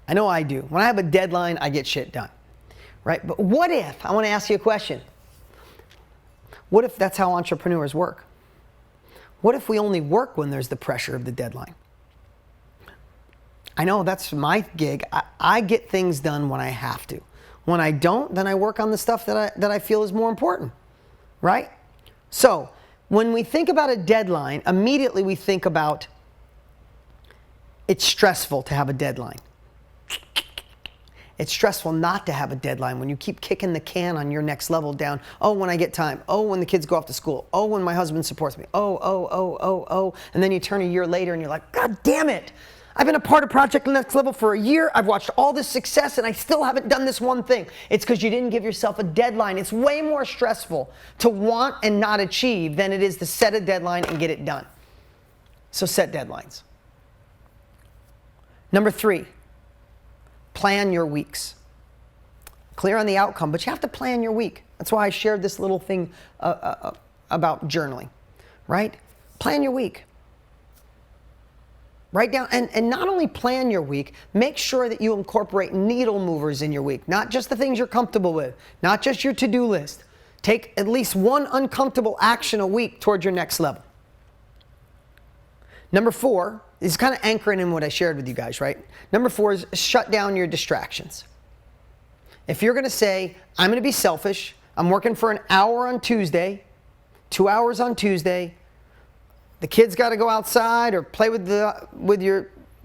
I know I do. When I have a deadline, I get shit done, right? But what if, I want to ask you a question. What if that's how entrepreneurs work? What if we only work when there's the pressure of the deadline? I know that's my gig. I get things done when I have to. When I don't, then I work on the stuff that I feel is more important, right? So when we think about a deadline, immediately we think about it's stressful to have a deadline. It's stressful not to have a deadline when you keep kicking the can on your next level down. Oh, when I get time. Oh, when the kids go off to school. Oh, when my husband supports me. Oh. And then you turn a year later and you're like, God damn it. I've been a part of Project Next Level for a year. I've watched all this success and I still haven't done this one thing. It's because you didn't give yourself a deadline. It's way more stressful to want and not achieve than it is to set a deadline and get it done. So set deadlines. Number three, plan your weeks. Clear on the outcome, but you have to plan your week. That's why I shared this little thing about journaling, right? Plan your week. Write down, and not only plan your week, make sure that you incorporate needle movers in your week. Not just the things you're comfortable with, not just your to-do list. Take at least one uncomfortable action a week towards your next level. Number four is kind of anchoring in what I shared with you guys, right? Number four is shut down your distractions. If you're going to say, I'm going to be selfish, I'm working for an hour on Tuesday, 2 hours on Tuesday, the kids got to go outside or play with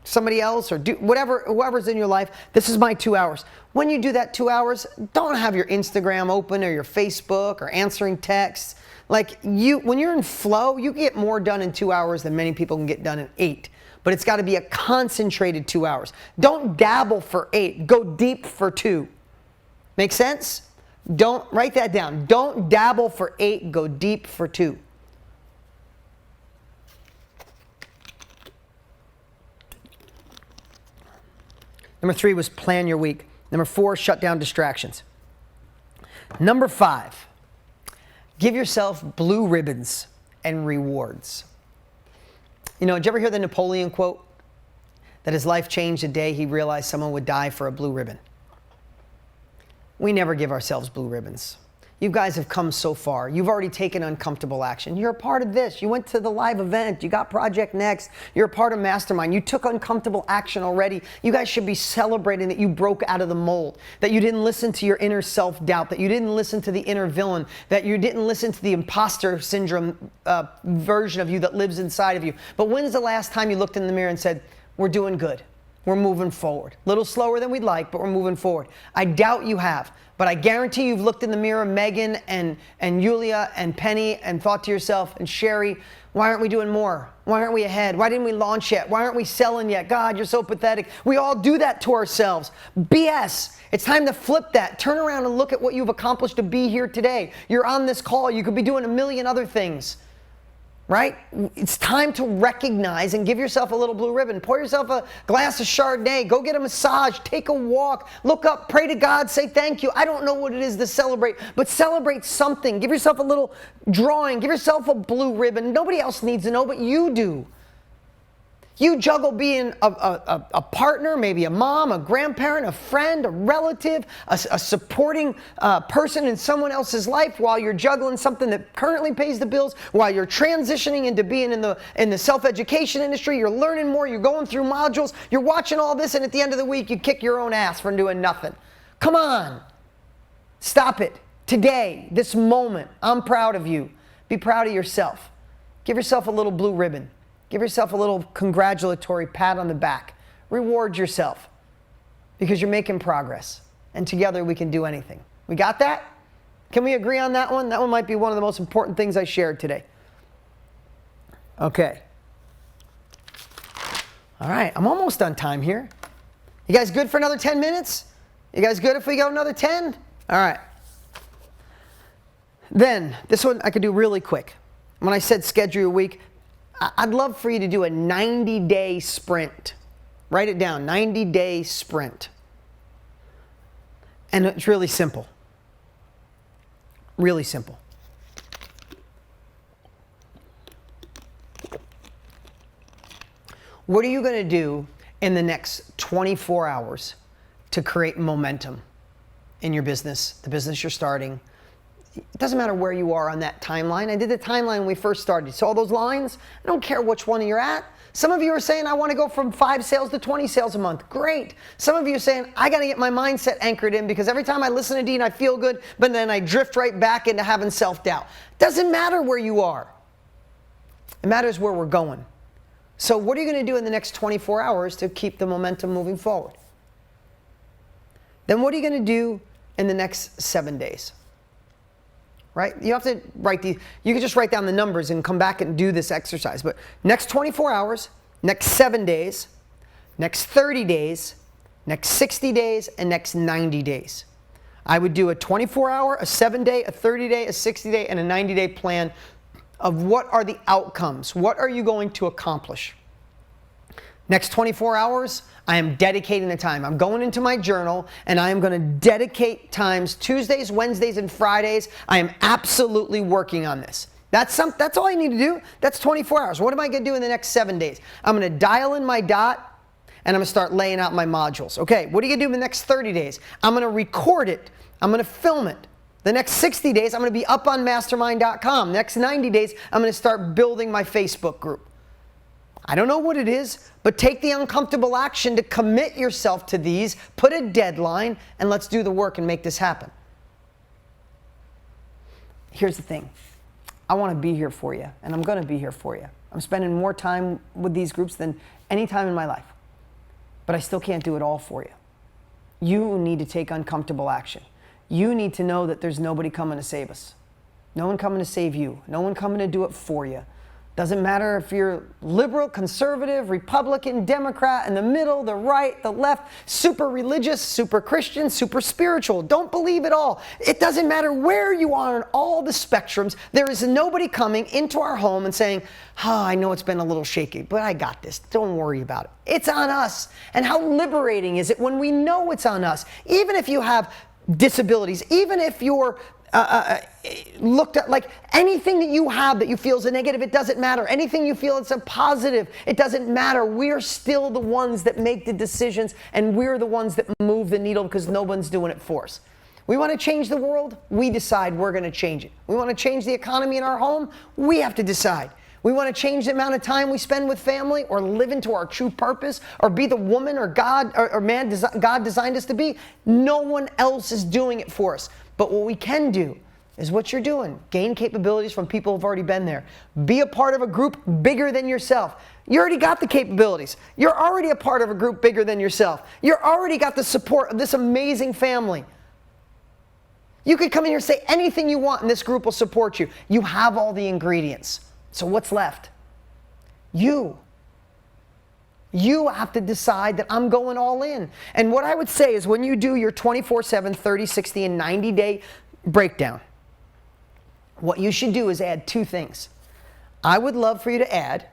somebody else or do whoever's in your life. This is my 2 hours. When you do that 2 hours, don't have your Instagram open or your Facebook or answering texts. Like when you're in flow, you get more done in 2 hours than many people can get done in 8. But it's got to be a concentrated 2 hours. Don't dabble for 8. Go deep for 2. Make sense? Don't write that down. Don't dabble for 8. Go deep for 2. Number 3 was plan your week. Number 4, shut down distractions. Number 5, give yourself blue ribbons and rewards. You know, did you ever hear the Napoleon quote? That his life changed the day he realized someone would die for a blue ribbon. We never give ourselves blue ribbons. You guys have come so far. You've already taken uncomfortable action. You're a part of this. You went to the live event. You got Project Next. You're a part of Mastermind. You took uncomfortable action already. You guys should be celebrating that you broke out of the mold, that you didn't listen to your inner self-doubt, that you didn't listen to the inner villain, that you didn't listen to the imposter syndrome version of you that lives inside of you. But when's the last time you looked in the mirror and said, we're doing good? we're moving forward. A little slower than we'd like, but we're moving forward. I doubt you have, but I guarantee you've looked in the mirror, Megan and Yulia and Penny, and thought to yourself, and Sherry, why aren't we doing more? Why aren't we ahead? Why didn't we launch yet? Why aren't we selling yet? God, you're so pathetic. We all do that to ourselves. BS. It's time to flip that. Turn around and look at what you've accomplished to be here today. You're on this call. You could be doing a million other things. Right? It's time to recognize and give yourself a little blue ribbon. Pour yourself a glass of Chardonnay. Go get a massage. Take a walk. Look up. Pray to God. Say thank you. I don't know what it is to celebrate, but celebrate something. Give yourself a little drawing. Give yourself a blue ribbon. Nobody else needs to know, but you do. You juggle being a partner, maybe a mom, a grandparent, a friend, a relative, a supporting person in someone else's life while you're juggling something that currently pays the bills, while you're transitioning into being in the self-education industry. You're learning more. You're going through modules. You're watching all this, and at the end of the week, you kick your own ass for doing nothing. Come on. Stop it. Today, this moment, I'm proud of you. Be proud of yourself. Give yourself a little blue ribbon. Give yourself a little congratulatory pat on the back. Reward yourself because you're making progress. And together we can do anything. We got that? Can we agree on that one? That one might be one of the most important things I shared today. Okay. All right, I'm almost on time here. You guys good for another 10 minutes? You guys good if we go another 10? All right. Then, this one I could do really quick. When I said schedule your week, I'd love for you to do a 90-day sprint. Write it down, 90-day sprint. And it's really simple. Really simple. What are you going to do in the next 24 hours to create momentum in your business, the business you're starting? It doesn't matter where you are on that timeline. I did the timeline when we first started. You saw those lines? I don't care which one you're at. Some of you are saying, I want to go from 5 sales to 20 sales a month. Great. Some of you are saying, I got to get my mindset anchored in because every time I listen to Dean, I feel good, but then I drift right back into having self-doubt. Doesn't matter where you are. It matters where we're going. So what are you going to do in the next 24 hours to keep the momentum moving forward? Then what are you going to do in the next 7 days? Right? You have to write you can just write down the numbers and come back and do this exercise. But next 24 hours, next 7 days, next 30 days, next 60 days, and next 90 days. I would do a 24-hour, a 7-day, a 30-day, a 60-day, and a 90-day plan of what are the outcomes. What are you going to accomplish? Next 24 hours, I am dedicating the time. I'm going into my journal and I am going to dedicate times Tuesdays, Wednesdays, and Fridays. I am absolutely working on this. That's all I need to do. That's 24 hours. What am I going to do in the next 7 days? I'm going to dial in my dot and I'm going to start laying out my modules. Okay, what are you going to do in the next 30 days? I'm going to record it. I'm going to film it. The next 60 days, I'm going to be up on mastermind.com. Next 90 days, I'm going to start building my Facebook group. I don't know what it is, but take the uncomfortable action to commit yourself to these, put a deadline, and let's do the work and make this happen. Here's the thing. I want to be here for you, and I'm going to be here for you. I'm spending more time with these groups than any time in my life, but I still can't do it all for you. You need to take uncomfortable action. You need to know that there's nobody coming to save us. No one coming to save you. No one coming to do it for you. Doesn't matter if you're liberal, conservative, Republican, Democrat, in the middle, the right, the left, super religious, super Christian, super spiritual. Don't believe it all. It doesn't matter where you are on all the spectrums. There is nobody coming into our home and saying, I know it's been a little shaky, but I got this. Don't worry about it. It's on us. And how liberating is it when we know it's on us? Even if you have disabilities, even if you're looked at, like anything that you have that you feel is a negative, it doesn't matter. Anything you feel it's a positive, it doesn't matter. We're still the ones that make the decisions and we're the ones that move the needle because no one's doing it for us. We want to change the world, we decide we're going to change it. We want to change the economy in our home, we have to decide. We want to change the amount of time we spend with family or live into our true purpose or be the woman or God or man God designed us to be. No one else is doing it for us. But what we can do is what you're doing. Gain capabilities from people who've already been there. Be a part of a group bigger than yourself. You already got the capabilities. You're already a part of a group bigger than yourself. You're already got the support of this amazing family. You could come in here and say anything you want and this group will support you. You have all the ingredients. So what's left? You. You have to decide that I'm going all in. And what I would say is when you do your 24/7, 30, 60, and 90-day breakdown, what you should do is add 2 things. I would love for you to add,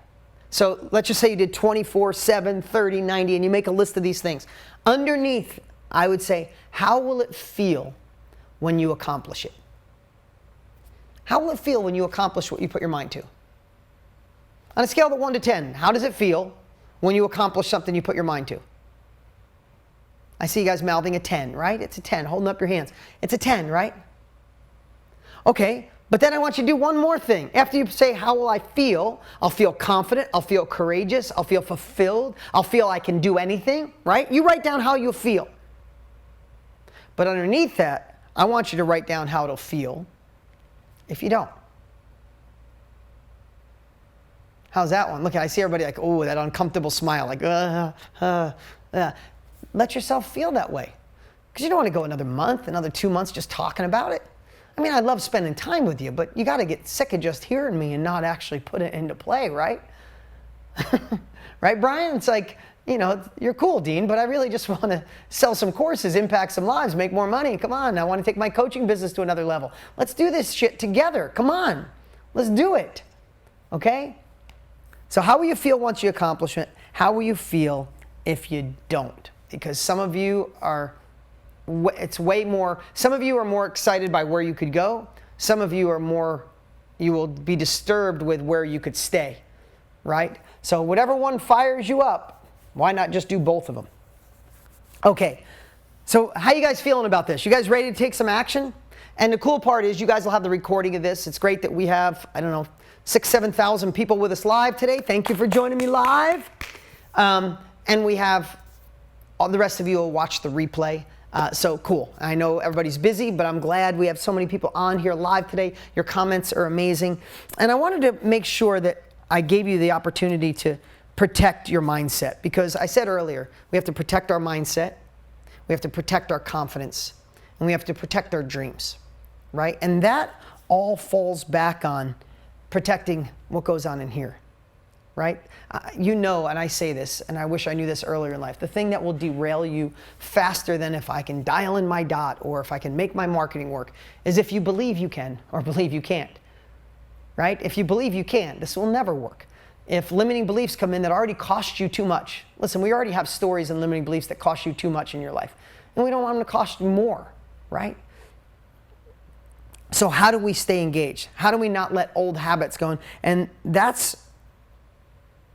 so let's just say you did 24/7, 30, 90, and you make a list of these things. Underneath, I would say, how will it feel when you accomplish it? How will it feel when you accomplish what you put your mind to? On a scale of 1 to 10, how does it feel when you accomplish something you put your mind to? I see you guys mouthing a 10, right? It's a 10, holding up your hands. It's a 10, right? Okay, but then I want you to do one more thing. After you say, how will I feel? I'll feel confident, I'll feel courageous, I'll feel fulfilled, I'll feel I can do anything, right? You write down how you'll feel. But underneath that, I want you to write down how it'll feel if you don't. How's that one? Look, I see everybody like, oh, that uncomfortable smile, like, Let yourself feel that way. Because you don't want to go another month, another 2 months just talking about it. I mean, I love spending time with you, but you got to get sick of just hearing me and not actually put it into play, right? Right, Brian? It's like, you know, you're cool, Dean, but I really just want to sell some courses, impact some lives, make more money. Come on, I want to take my coaching business to another level. Let's do this shit together. Come on, let's do it. Okay? So how will you feel once you accomplish it? How will you feel if you don't? Because some of you are, some of you are more excited by where you could go. Some of you are more, you will be disturbed with where you could stay, right? So whatever one fires you up, why not just do both of them? Okay, so how you guys feeling about this? You guys ready to take some action? And the cool part is you guys will have the recording of this. It's great that we have, I don't know, 6,000, 7,000 people with us live today. Thank you for joining me live. And we have, all the rest of you will watch the replay. So cool. I know everybody's busy, but I'm glad we have so many people on here live today. Your comments are amazing. And I wanted to make sure that I gave you the opportunity to protect your mindset, because I said earlier, we have to protect our mindset, we have to protect our confidence, and we have to protect our dreams, right? And that all falls back on protecting what goes on in here, right? You know, and I say this, and I wish I knew this earlier in life, the thing that will derail you faster than if I can dial in my dot or if I can make my marketing work is if you believe you can or believe you can't, right? If you believe you can, this will never work. If limiting beliefs come in that already cost you too much, listen, we already have stories and limiting beliefs that cost you too much in your life, and we don't want them to cost you more, right? So how do we stay engaged? How do we not let old habits go? And that's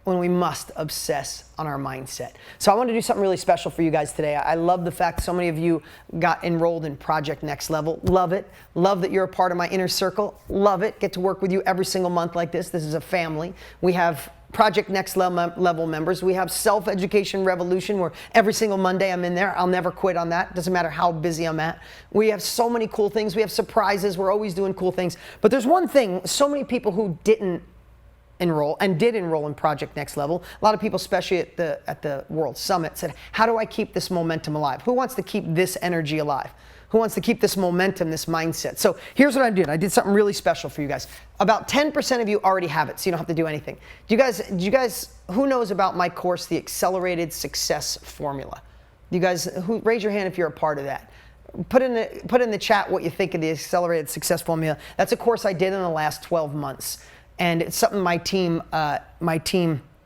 when we must obsess on our mindset. So I want to do something really special for you guys today. I love the fact so many of you got enrolled in Project Next Level. Love it. Love that you're a part of my inner circle. Love it. Get to work with you every single month like this. This is a family. We have Project Next Level members. We have Self-Education Revolution, where every single Monday I'm in there. I'll never quit on that. Doesn't matter how busy I'm at. We have so many cool things. We have surprises. We're always doing cool things. But there's one thing, so many people who didn't enroll and did enroll in Project Next Level. A lot of people, especially at the World Summit, said, how do I keep this momentum alive? Who wants to keep this energy alive? Who wants to keep this momentum, this mindset? So here's what I did. I did something really special for you guys. About 10% of you already have it, so you don't have to do anything. Do you guys, who knows about my course, The Accelerated Success Formula? You guys, raise your hand if you're a part of that. Put in the chat what you think of the Accelerated Success Formula. That's a course I did in the last 12 months. And it's something my team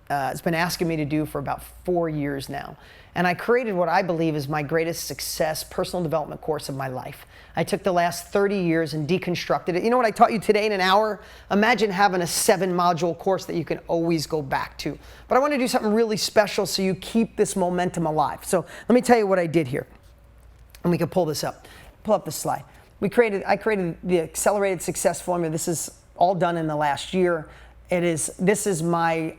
has been asking me to do for about 4 years now. And I created what I believe is my greatest success personal development course of my life. I took the last 30 years and deconstructed it. You know what I taught you today in an hour? Imagine having a 7-module course that you can always go back to. But I want to do something really special so you keep this momentum alive. So let me tell you what I did here. And we can pull this up. Pull up the slide. I created the Accelerated Success Formula. This is all done in the last year. This is my,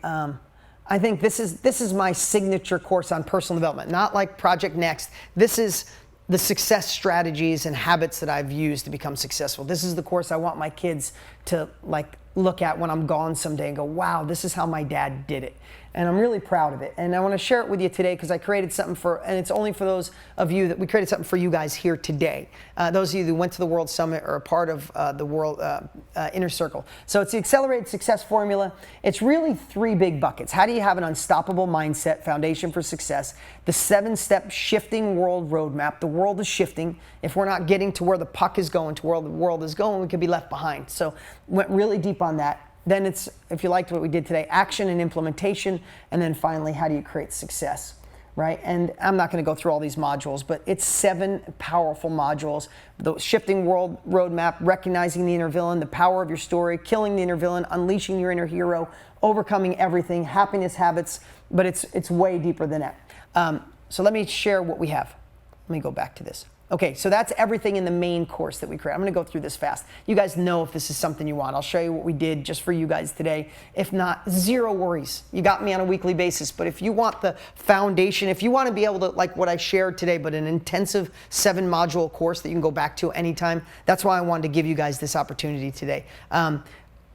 I think this is my signature course on personal development. Not like Project Next. This is the success strategies and habits that I've used to become successful. This is the course I want my kids to like look at when I'm gone someday and go, wow, this is how my dad did it. And I'm really proud of it. And I want to share it with you today because I created something and it's only for those of you we created something for you guys here today. Those of you who went to the World Summit or are part of the World Inner Circle. So it's the Accelerated Success Formula. It's really 3 big buckets. How do you have an unstoppable mindset, foundation for success? The 7-step shifting world roadmap. The world is shifting. If we're not getting to where the puck is going, to where the world is going, we could be left behind. So went really deep on that. Then it's, if you liked what we did today, action and implementation. And then finally, how do you create success, right? And I'm not going to go through all these modules, but it's 7 powerful modules. The shifting world roadmap, recognizing the inner villain, the power of your story, killing the inner villain, unleashing your inner hero, overcoming everything, happiness habits, but it's way deeper than that. So let me share what we have. Let me go back to this. Okay, so that's everything in the main course that we create. I'm going to go through this fast. You guys know if this is something you want. I'll show you what we did just for you guys today. If not, zero worries. You got me on a weekly basis. But if you want the foundation, if you want to be able to, like what I shared today, but an intensive 7-module course that you can go back to anytime, that's why I wanted to give you guys this opportunity today.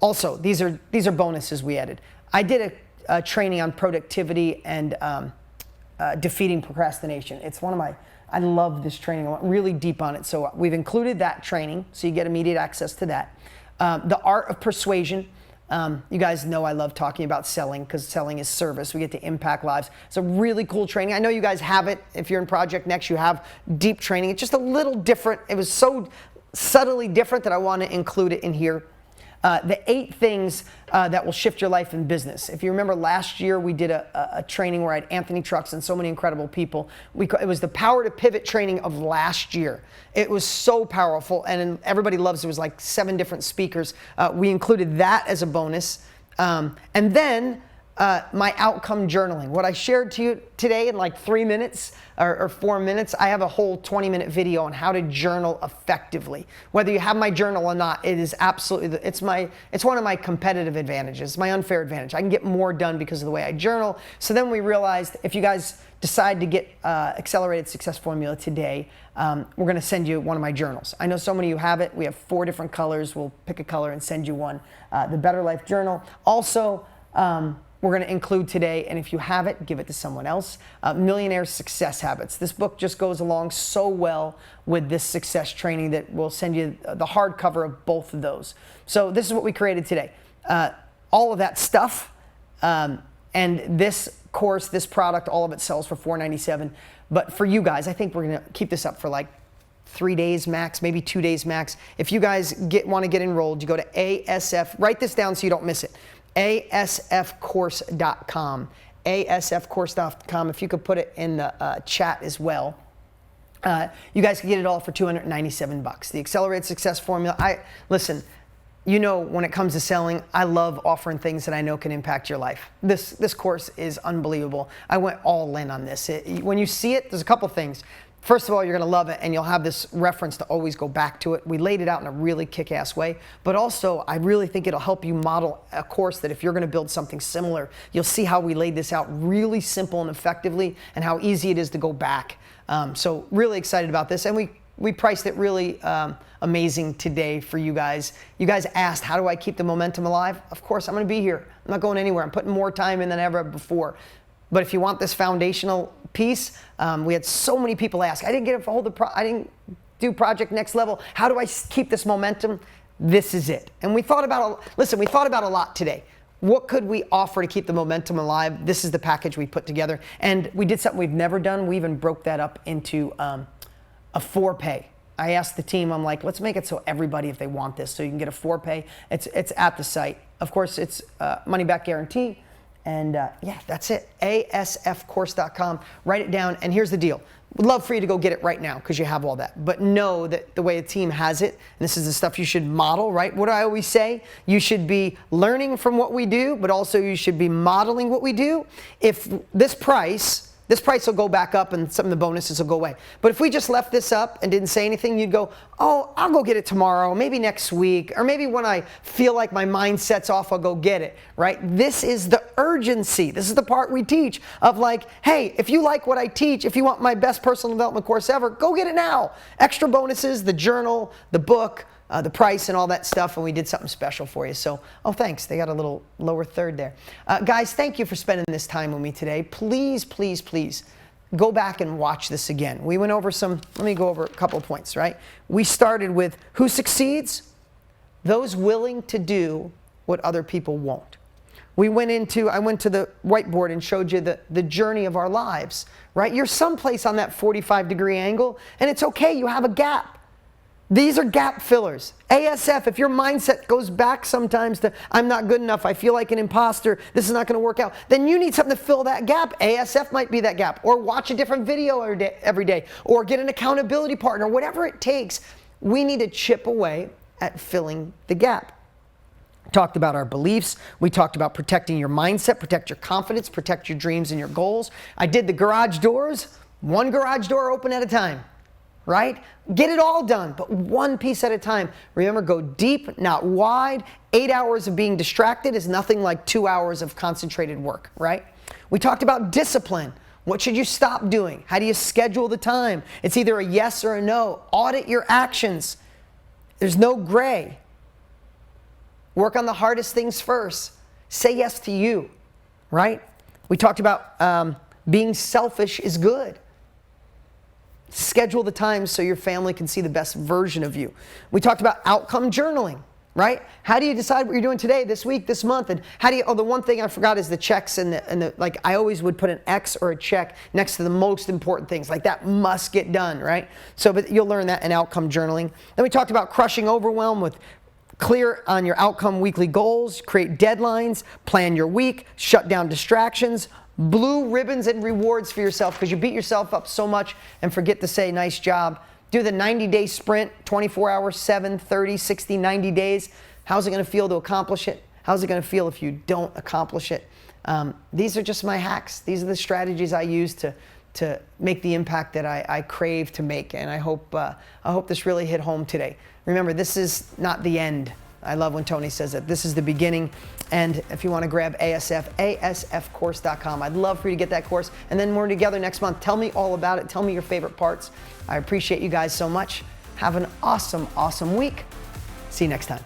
Also, these are bonuses we added. I did a training on productivity and defeating procrastination. It's one of my I love this training. I went really deep on it. So we've included that training, so you get immediate access to that. The art of persuasion. You guys know I love talking about selling because selling is service. We get to impact lives. It's a really cool training. I know you guys have it. If you're in Project Next, you have deep training. It's just a little different. It was so subtly different that I want to include it in here. The 8 things that will shift your life in business. If you remember last year, we did a training where I had Anthony Trucks and so many incredible people. It was the Power to Pivot training of last year. It was so powerful, and everybody loves it. It was like 7 different speakers. We included that as a bonus. And then my outcome journaling. What I shared to you today in like 3 minutes or 4 minutes, I have a whole 20-minute video on how to journal effectively. Whether you have my journal or not, it is absolutely, it's one of my competitive advantages, my unfair advantage. I can get more done because of the way I journal. So then we realized if you guys decide to get Accelerated Success Formula today, we're going to send you one of my journals. I know so many of you have it. We have 4 different colors. We'll pick a color and send you one. The Better Life Journal. Also, we're going to include today, and if you have it, give it to someone else, Millionaire Success Habits. This book just goes along so well with this success training that we'll send you the hardcover of both of those. So this is what we created today. All of that stuff and this course, this product, all of it sells for $497. But for you guys, I think we're going to keep this up for like 3 days max, maybe 2 days max. If you guys want to get enrolled, you go to ASF. Write this down so you don't miss it. asfcourse.com. asfcourse.com. If you could put it in the chat as well. You guys can get it all for $297. The Accelerated Success Formula. Listen, you know, when it comes to selling, I love offering things that I know can impact your life. This course is unbelievable. I went all in on this. When you see it, there's a couple things. First of all, you're going to love it, and you'll have this reference to always go back to it. We laid it out in a really kick-ass way, but also I really think it'll help you model a course that if you're going to build something similar, you'll see how we laid this out really simple and effectively and how easy it is to go back. So really excited about this, and we priced it really amazing today for you guys. You guys asked, how do I keep the momentum alive? Of course, I'm going to be here. I'm not going anywhere. I'm putting more time in than ever before. But if you want this foundational piece, we had so many people ask, I didn't I didn't do Project Next Level. How do I keep this momentum? This is it. And we thought about a lot today. What could we offer to keep the momentum alive? This is the package we put together. And we did something we've never done. We even broke that up into a 4-pay. I asked the team, I'm like, let's make it so everybody, if they want this, so you can get a 4-pay. It's at the site. Of course, it's money back guarantee. And yeah, that's it. asfcourse.com. Write it down. And here's the deal. We'd love for you to go get it right now because you have all that. But know that the way a team has it, and this is the stuff you should model, right? What do I always say? You should be learning from what we do, but also you should be modeling what we do. If this price this price will go back up and some of the bonuses will go away. But if we just left this up and didn't say anything, you'd go, oh, I'll go get it tomorrow, maybe next week, or maybe when I feel like my mindset's off, I'll go get it, right? This is the urgency. This is the part we teach of like, hey, if you like what I teach, if you want my best personal development course ever, go get it now. Extra bonuses, the journal, the book, the price and all that stuff, and we did something special for you. So, oh, thanks. They got a little lower third there. Guys, thank you for spending this time with me today. Please, please, please go back and watch this again. We went over let me go over a couple of points, right? We started with who succeeds? Those willing to do what other people won't. I went to the whiteboard and showed you the journey of our lives, right? You're someplace on that 45-degree angle, and it's okay. You have a gap. These are gap fillers. ASF, if your mindset goes back sometimes to, I'm not good enough, I feel like an imposter, this is not going to work out, then you need something to fill that gap. ASF might be that gap. Or watch a different video every day. Or get an accountability partner. Whatever it takes, we need to chip away at filling the gap. Talked about our beliefs. We talked about protecting your mindset, protect your confidence, protect your dreams and your goals. I did the garage doors, one garage door open at a time. Right? Get it all done, but one piece at a time. Remember, go deep, not wide. 8 hours of being distracted is nothing like 2 hours of concentrated work, right? We talked about discipline. What should you stop doing? How do you schedule the time? It's either a yes or a no. Audit your actions. There's no gray. Work on the hardest things first. Say yes to you, right? We talked about being selfish is good. Schedule the time so your family can see the best version of you. We talked about outcome journaling, right? How do you decide what you're doing today, this week, this month? And how do you, the one thing I forgot is the checks and the like, I always would put an X or a check next to the most important things. Like that must get done, right? So, but you'll learn that in outcome journaling. Then we talked about crushing overwhelm with clear on your outcome weekly goals, create deadlines, plan your week, shut down distractions, blue ribbons and rewards for yourself because you beat yourself up so much and forget to say nice job. Do the 90-day sprint, 24 hours, 7, 30, 60, 90 days. How's it going to feel to accomplish it? How's it going to feel if you don't accomplish it? These are just my hacks. These are the strategies I use to make the impact that I crave to make. And I hope this really hit home today. Remember, this is not the end. I love when Tony says that. This is the beginning. And if you want to grab ASF, asfcourse.com. I'd love for you to get that course. And then we're together next month. Tell me all about it. Tell me your favorite parts. I appreciate you guys so much. Have an awesome, awesome week. See you next time.